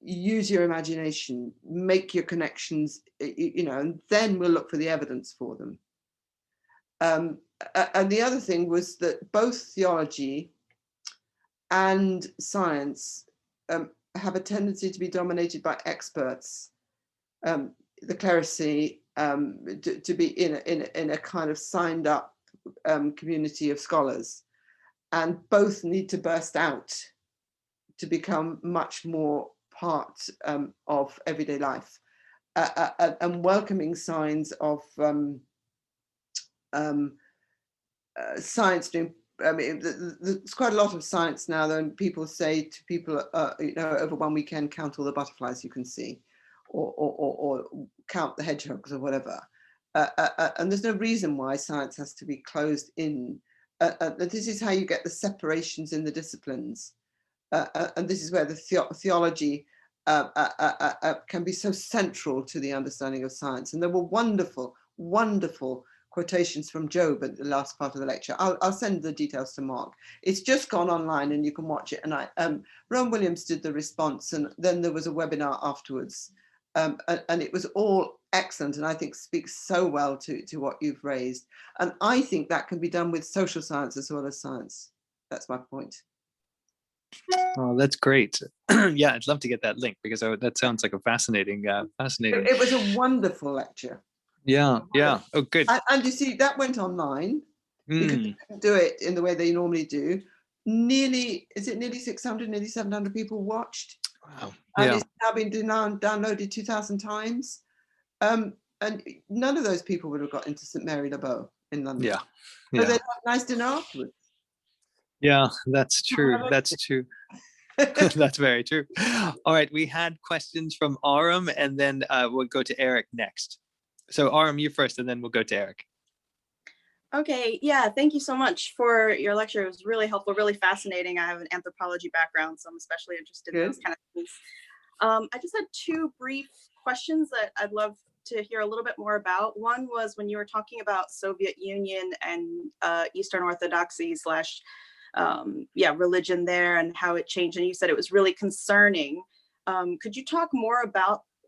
Use your imagination, make your connections, you know, and then we'll look for the evidence for them. And the other thing was that both theology and science have a tendency to be dominated by experts, the clerisy, to be in a kind of signed up community of scholars, and both need to burst out to become much more part of everyday life, and welcoming signs of science doing. I mean, there's quite a lot of science now. Then people say to people, you know, over one weekend, count all the butterflies you can see, or count the hedgehogs or whatever. And there's no reason why science has to be closed in. This is how you get the separations in the disciplines. And this is where the theology can be so central to the understanding of science. And there were wonderful, wonderful quotations from Job at the last part of the lecture. I'll send the details to Mark. It's just gone online and you can watch it. And Rowan Williams did the response, and then there was a webinar afterwards. And it was all excellent, and I think speaks so well to what you've raised. And I think that can be done with social science as well as science. That's my point. Oh, that's great. Yeah, I'd love to get that link, because that sounds like a fascinating. It was a wonderful lecture. Yeah, yeah. Oh, good. And you see, that went online because they couldn't do it in the way they normally do. Nearly 600, nearly 700 people watched. Wow. And Yeah. it's now been downloaded 2,000 times. And none of those people would have got into St Mary Le Bow in London. Yeah. So Yeah. they'd have a nice dinner afterwards. Yeah, that's true. That's true. That's very true. All right, we had questions from Aram, and then we'll go to Eric next. So Aram, you first, and then we'll go to Eric. Okay, yeah, thank you so much for your lecture. It was really helpful, really fascinating. I have an anthropology background, so I'm especially interested in those kind of things. I just had two brief questions that I'd love to hear a little bit more about. One was when you were talking about Soviet Union and Eastern Orthodoxy / religion there and how it changed, and you said it was really concerning. Could you talk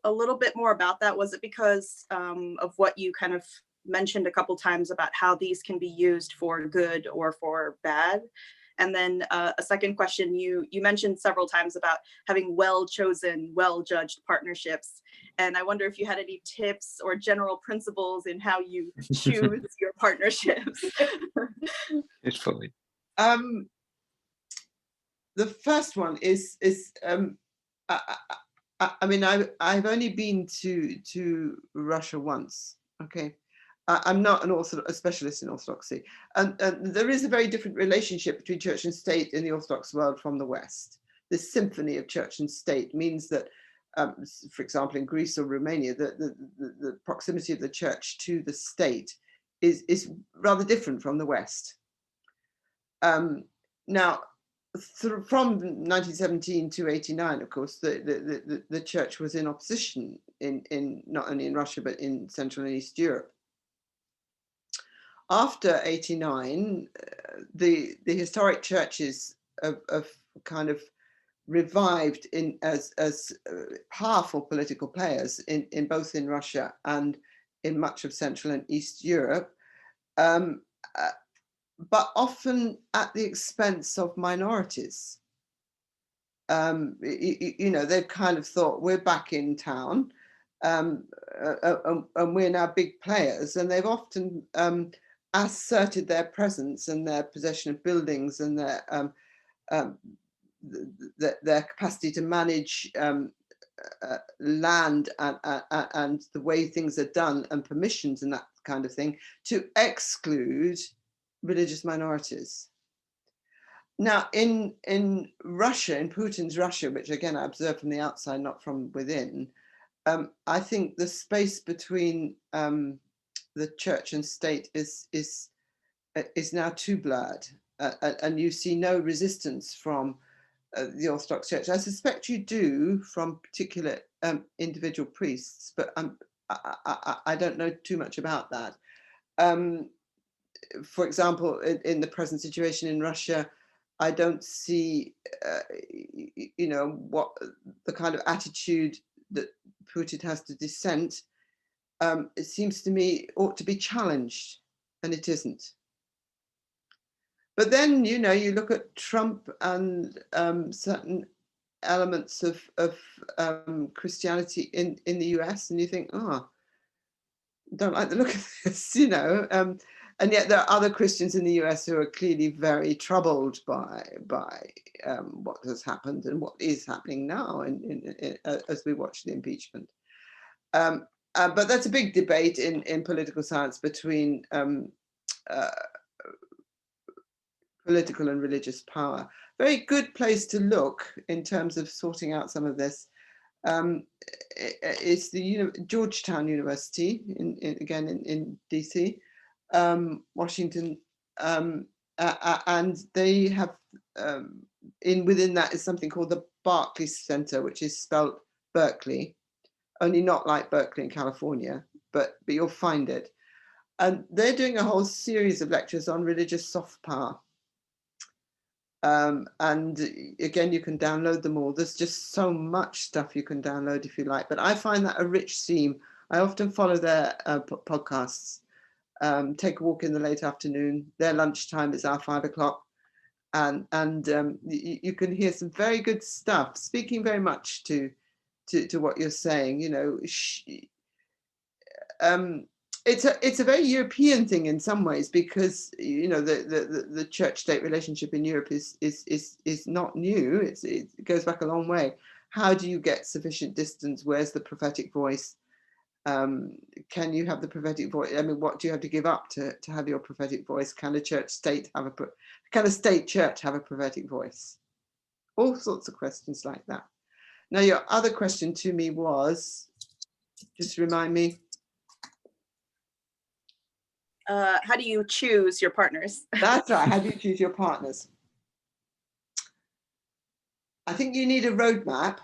a little bit more about that? Was it because of what you kind of mentioned a couple times about how these can be used for good or for bad? And then a second question, you mentioned several times about having well-chosen, well-judged partnerships. And I wonder if you had any tips or general principles in how you choose your partnerships. It's fully. The first one is I mean, I've only been to Russia once. Okay. I'm not a specialist in Orthodoxy, and there is a very different relationship between church and state in the Orthodox world from the West. This symphony of church and state means that, for example, in Greece or Romania, the proximity of the church to the state is rather different from the West. Now, from 1917 to 89, of course, the church was in opposition in not only in Russia but in Central and East Europe. After 89, the historic churches have kind of revived as powerful political players in both in Russia and in much of Central and East Europe, but often at the expense of minorities. They've kind of thought, we're back in town, and we're now big players, and they've often asserted their presence and their possession of buildings and their capacity to manage land and the way things are done and permissions and that kind of thing, to exclude religious minorities. Now, in Russia, in Putin's Russia, which again I observe from the outside, not from within, I think the space between the church and state is now too blurred, and you see no resistance from the Orthodox Church. I suspect you do from particular individual priests, but I don't know too much about that. For example, in the present situation in Russia, I don't see, what the kind of attitude that Putin has to dissent. It seems to me ought to be challenged, and it isn't. But then, you look at Trump and certain elements of Christianity in the US, and you think, don't like the look of this, and yet there are other Christians in the US who are clearly very troubled by what has happened and what is happening now as we watch the impeachment. But that's a big debate in political science between political and religious power. Very good place to look in terms of sorting out some of this It's the Georgetown University in DC, Washington, and they have within that is something called the Barclay Center, which is spelled Berkeley, only not like Berkeley in California, but you'll find it. And they're doing a whole series of lectures on religious soft power. And again, you can download them all. There's just so much stuff you can download if you like, but I find that a rich theme. I often follow their podcasts, take a walk in the late afternoon. Their lunchtime is our 5 o'clock. And you can hear some very good stuff, speaking very much to what you're saying. It's a very European thing in some ways, because the church-state relationship in Europe is not new. It goes back a long way. How do you get sufficient distance? Where's the prophetic voice? Can you have the prophetic voice? I mean, what do you have to give up to have your prophetic voice? Can a church-state have can a state church have a prophetic voice? All sorts of questions like that. Now, your other question to me was, just remind me. How do you choose your partners? That's right. How do you choose your partners? I think you need a roadmap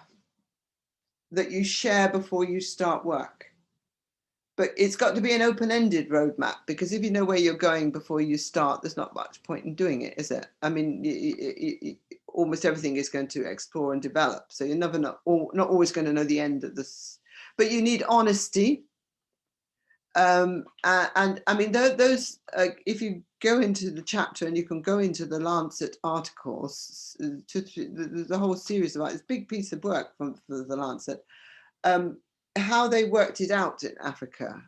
that you share before you start work. But it's got to be an open-ended roadmap, because if you know where you're going before you start, there's not much point in doing it, is it? I mean, almost everything is going to explore and develop. So you're not always going to know the end of this. But you need honesty. And I mean, those, if you go into the chapter, and you can go into the Lancet articles, the whole series about this big piece of work for the Lancet, how they worked it out in Africa,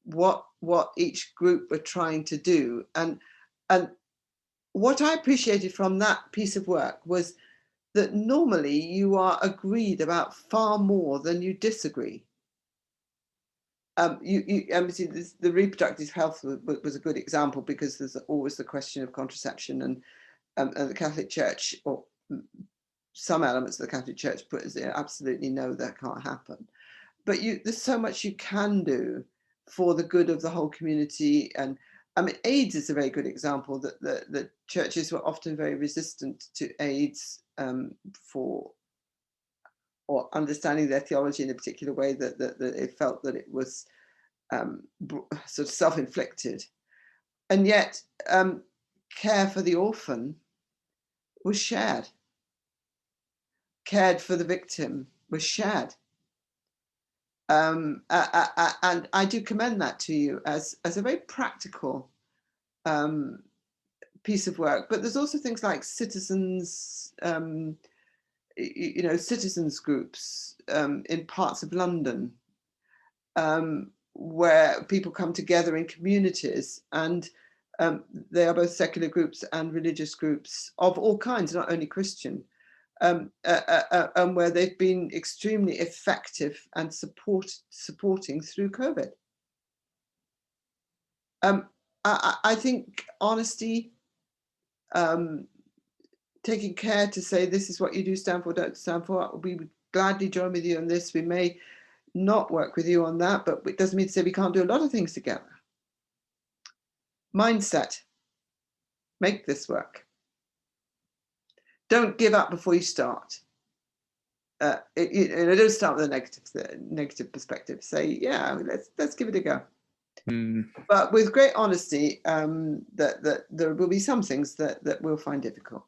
what each group were trying to do. And what I appreciated from that piece of work was that normally you are agreed about far more than you disagree. See, the reproductive health was a good example, because there's always the question of contraception, and the Catholic Church, or some elements of the Catholic Church, put as absolutely no, that can't happen. But there's so much you can do for the good of the whole community. And I mean, AIDS is a very good example, that the churches were often very resistant to AIDS or understanding their theology in a particular way, that it felt that it was sort of self-inflicted. And yet care for the orphan was shared. Cared for the victim was shared. And I do commend that to you as a very practical piece of work. But there's also things like citizens, citizens groups in parts of London, where people come together in communities, and they are both secular groups and religious groups of all kinds, not only Christian, where they've been extremely effective and supporting through COVID. I think honesty, taking care to say, this is what you do stand for, don't stand for. We would gladly join with you on this. We may not work with you on that, but it doesn't mean to say we can't do a lot of things together. Mindset, make this work. Don't give up before you start. Don't start with a negative perspective. Say, yeah, let's give it a go. But with great honesty, that there will be some things that we'll find difficult.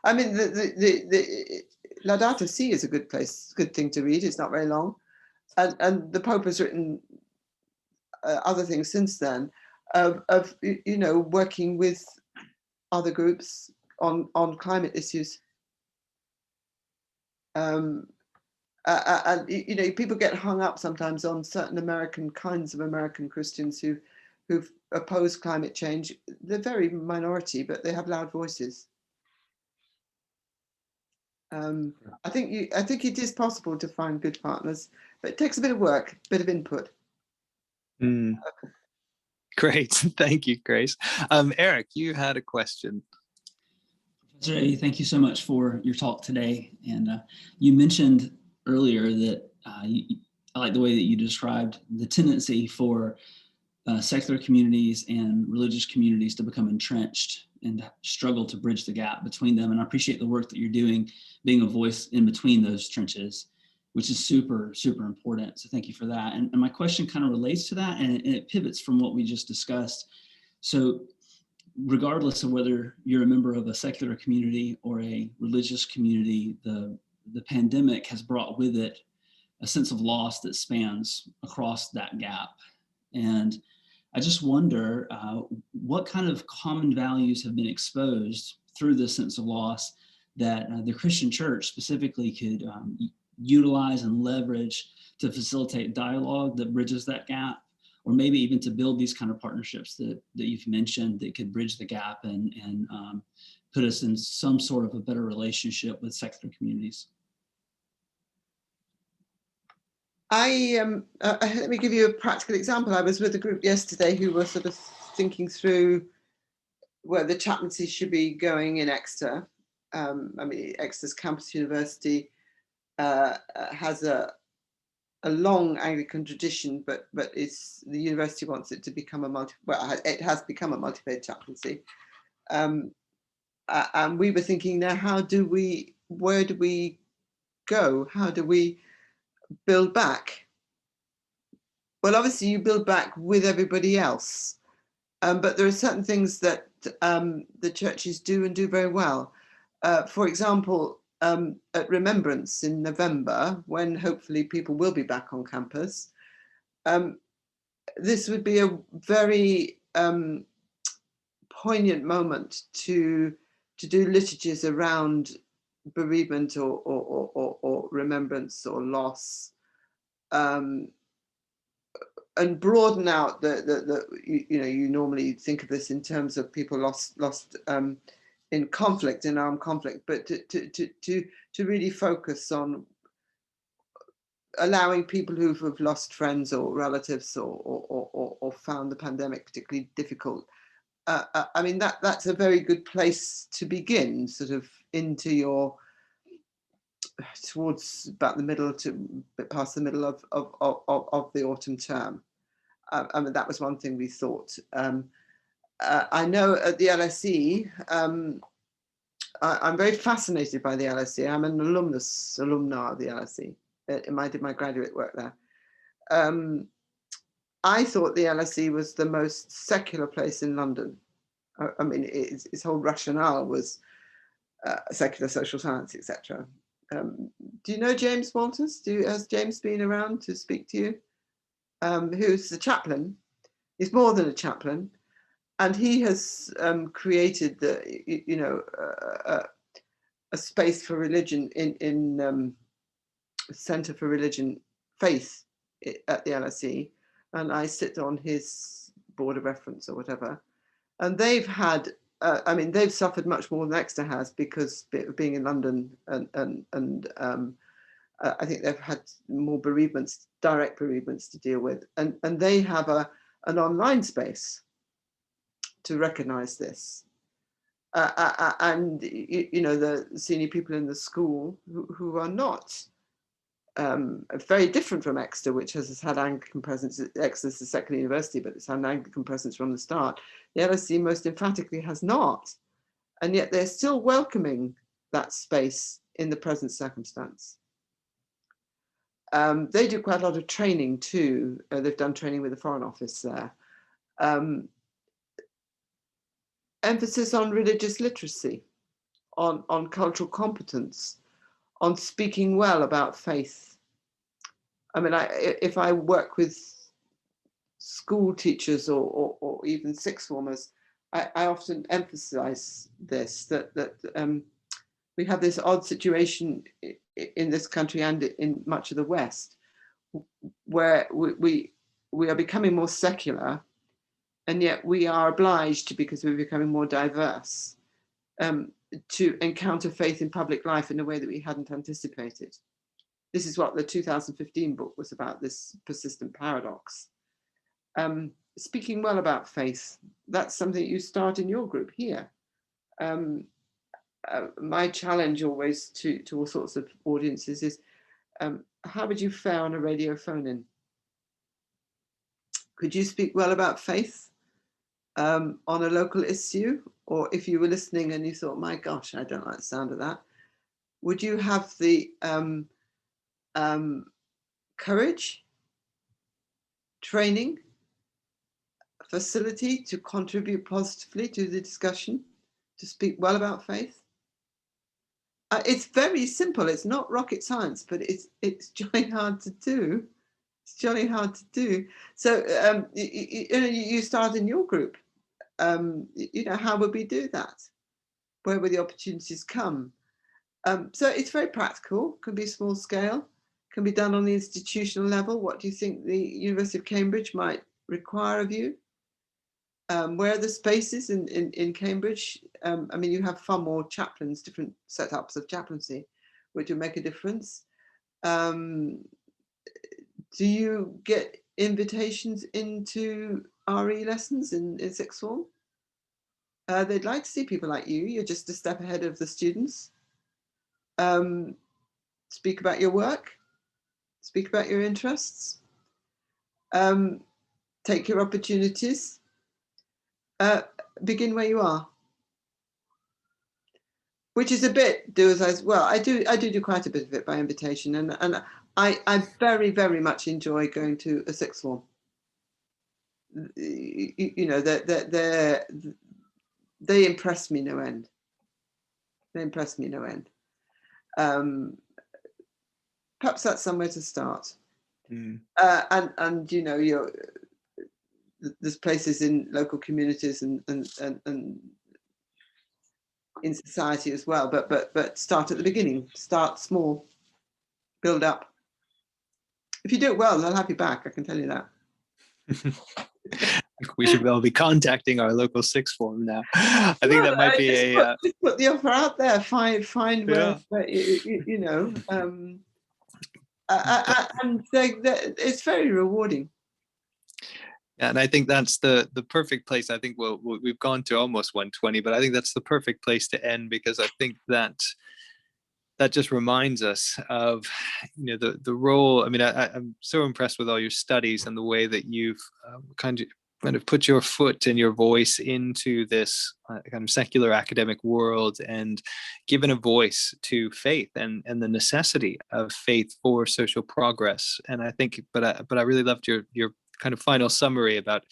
I mean, the Laudato Si is a good thing to read. It's not very long, and the Pope has written other things since then of working with other groups on climate issues. And people get hung up sometimes on certain kinds of American Christians who've opposed climate change. They're very minority, but they have loud voices. I think it is possible to find good partners, but it takes a bit of work, a bit of input. Great, thank you, Grace. Eric, you had a question. Ray, thank you so much for your talk today. And you mentioned earlier that I like the way that you described the tendency for secular communities and religious communities to become entrenched and struggle to bridge the gap between them. And I appreciate the work that you're doing, being a voice in between those trenches, which is super, super important. So thank you for that. And my question kind of relates to that, and it pivots from what we just discussed. So regardless of whether you're a member of a secular community or a religious community, the pandemic has brought with it a sense of loss that spans across that gap. And I just wonder what kind of common values have been exposed through this sense of loss that the Christian church specifically could utilize and leverage to facilitate dialogue that bridges that gap, or maybe even to build these kind of partnerships that you've mentioned that could bridge the gap and put us in some sort of a better relationship with secular communities. Let me give you a practical example. I was with a group yesterday who were sort of thinking through where the chaplaincy should be going in Exeter. I mean, Exeter's campus university has a long Anglican tradition, but the university wants it to become it has become a multi-faith chaplaincy. And we were thinking now, where do we go? How do we build back? Well, obviously you build back with everybody else, but there are certain things that the churches do and do very well. For example, at Remembrance in November, when hopefully people will be back on campus, this would be a very poignant moment to do liturgies around bereavement or remembrance or loss, and broaden out you normally think of this in terms of people lost in conflict, in armed conflict, but to really focus on allowing people who have lost friends or relatives or found the pandemic particularly difficult. I mean, that's a very good place to begin, sort of towards about the middle past the middle of the autumn term. I mean, that was one thing we thought. I know at the LSE, I'm very fascinated by the LSE. I'm an alumna of the LSE. I did my graduate work there. I thought the LSE was the most secular place in London. I mean, its whole rationale was secular social science, etc. Do you know James Walters? Has James been around to speak to you? Who's the chaplain? He's more than a chaplain, and he has created a space for religion in Centre for Religion Faith at the LSE, and I sit on his board of reference or whatever. And they've had, I mean, they've suffered much more than Exeter has because of being in London, and I think they've had more bereavements, direct bereavements to deal with, and they have an online space to recognise this. And the senior people in the school who are not very different from Exeter, which has had Anglican presence. Exeter's a secular university, but it's had an Anglican presence from the start. The LSE most emphatically has not, and yet they're still welcoming that space in the present circumstance. They do quite a lot of training too. They've done training with the Foreign Office there. Emphasis on religious literacy, on cultural competence, on speaking well about faith. I mean, if I work with school teachers or even sixth formers, I often emphasize this, that we have this odd situation in this country and in much of the West, where we are becoming more secular, and yet we are obliged to, because we're becoming more diverse, to encounter faith in public life in a way that we hadn't anticipated. This is what the 2015 book was about, this persistent paradox. Speaking well about faith, that's something you start in your group here. my challenge always to all sorts of audiences is, how would you fare on a radio phone-in? Could you speak well about faith on a local issue? Or if you were listening and you thought, my gosh, I don't like the sound of that, would you have the courage, training, facility to contribute positively to the discussion, to speak well about faith? It's very simple. It's not rocket science, but it's jolly hard to do. It's jolly hard to do. So you start in your group. How would we do that? Where would the opportunities come? So it's very practical. Can be small scale. Can be done on the institutional level. What do you think the University of Cambridge might require of you? Where are the spaces in Cambridge? I mean, you have far more chaplains, different setups of chaplaincy, which will make a difference. Do you get invitations into RE lessons in sixth form? They'd like to see people like you. You're just a step ahead of the students. Speak about your work. Speak about your interests. Take your opportunities. Begin where you are, which is a bit do as I do quite a bit of it by invitation, and I very, very much enjoy going to a sixth form. They impress me no end. They impress me no end. Perhaps that's somewhere to start. There's places in local communities and in society as well, but start at the beginning. Start small, build up. If you do it well, they'll have you back. I can tell you that. We should all be contacting our local sixth form now. I think that might be just put the offer out there. Find where and it's very rewarding. And I think that's the perfect place. I think we've gone to almost 120, but I think that's the perfect place to end, because I think that just reminds us of the role. I mean, I'm so impressed with all your studies and the way that you've kind of put your foot and your voice into this kind of secular academic world and given a voice to faith and the necessity of faith for social progress. And I think, but I really loved your kind of final summary about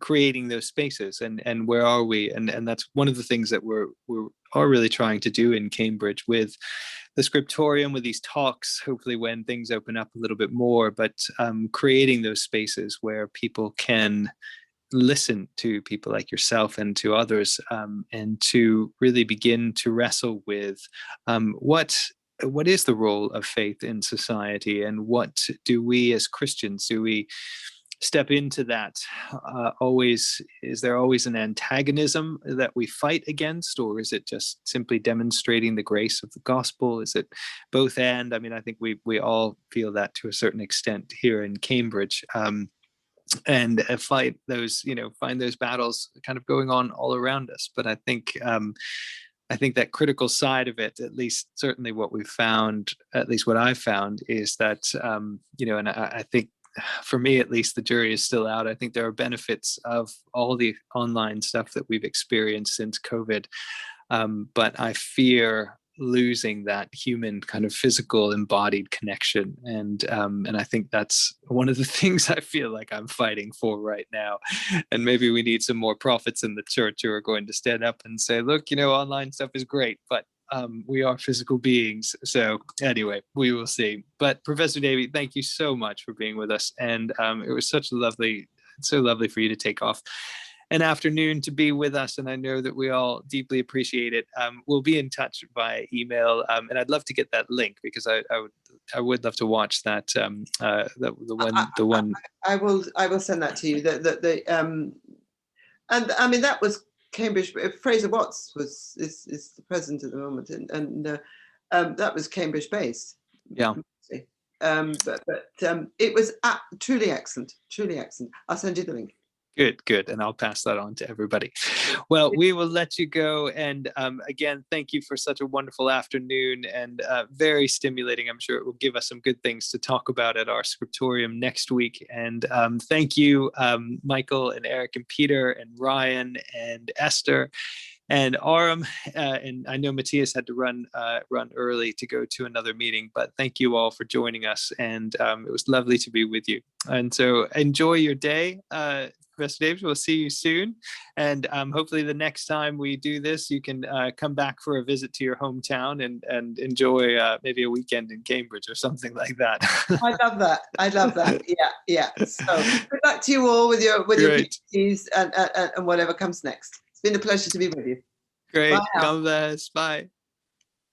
creating those spaces and where are we, and that's one of the things that we're really trying to do in Cambridge with the scriptorium, with these talks, hopefully when things open up a little bit more, but creating those spaces where people can listen to people like yourself and to others, and to really begin to wrestle with what is the role of faith in society, and what do we as Christians, do we step into that? Is there always an antagonism that we fight against, or is it just simply demonstrating the grace of the gospel? Is it both and? I mean, I think we all feel that to a certain extent here in Cambridge, and find those battles kind of going on all around us. But I think that critical side of it, at least certainly what we've found, at least what I've found, is that and I think, for me at least, the jury is still out. I think there are benefits of all the online stuff that we've experienced since COVID, but I fear losing that human kind of physical embodied connection, and I think that's one of the things I feel like I'm fighting for right now. And maybe we need some more prophets in the church who are going to stand up and say, look, online stuff is great, but we are physical beings. So anyway, we will see. But Professor Davie, thank you so much for being with us. And it was so lovely for you to take off an afternoon to be with us. And I know that we all deeply appreciate it. We'll be in touch via email. And I'd love to get that link, because I would love to watch that. The one. I will send that to you. And I mean, that was Cambridge. Fraser Watts is the president at the moment, and that was Cambridge based. Yeah. But it was truly excellent. I'll send you the link. Good. And I'll pass that on to everybody. Well, we will let you go. And again, thank you for such a wonderful afternoon and very stimulating. I'm sure it will give us some good things to talk about at our scriptorium next week. And thank you, Michael and Eric and Peter and Ryan and Esther and Aram. And I know Matthias had to run early to go to another meeting, but thank you all for joining us. And it was lovely to be with you. And so enjoy your day. Professor Davis, we'll see you soon. And hopefully the next time we do this, you can come back for a visit to your hometown and enjoy maybe a weekend in Cambridge or something like that. I love that. Yeah. So good luck to you all with your PhDs and whatever comes next. It's been a pleasure to be with you. Great. Bye now. God bless. Bye.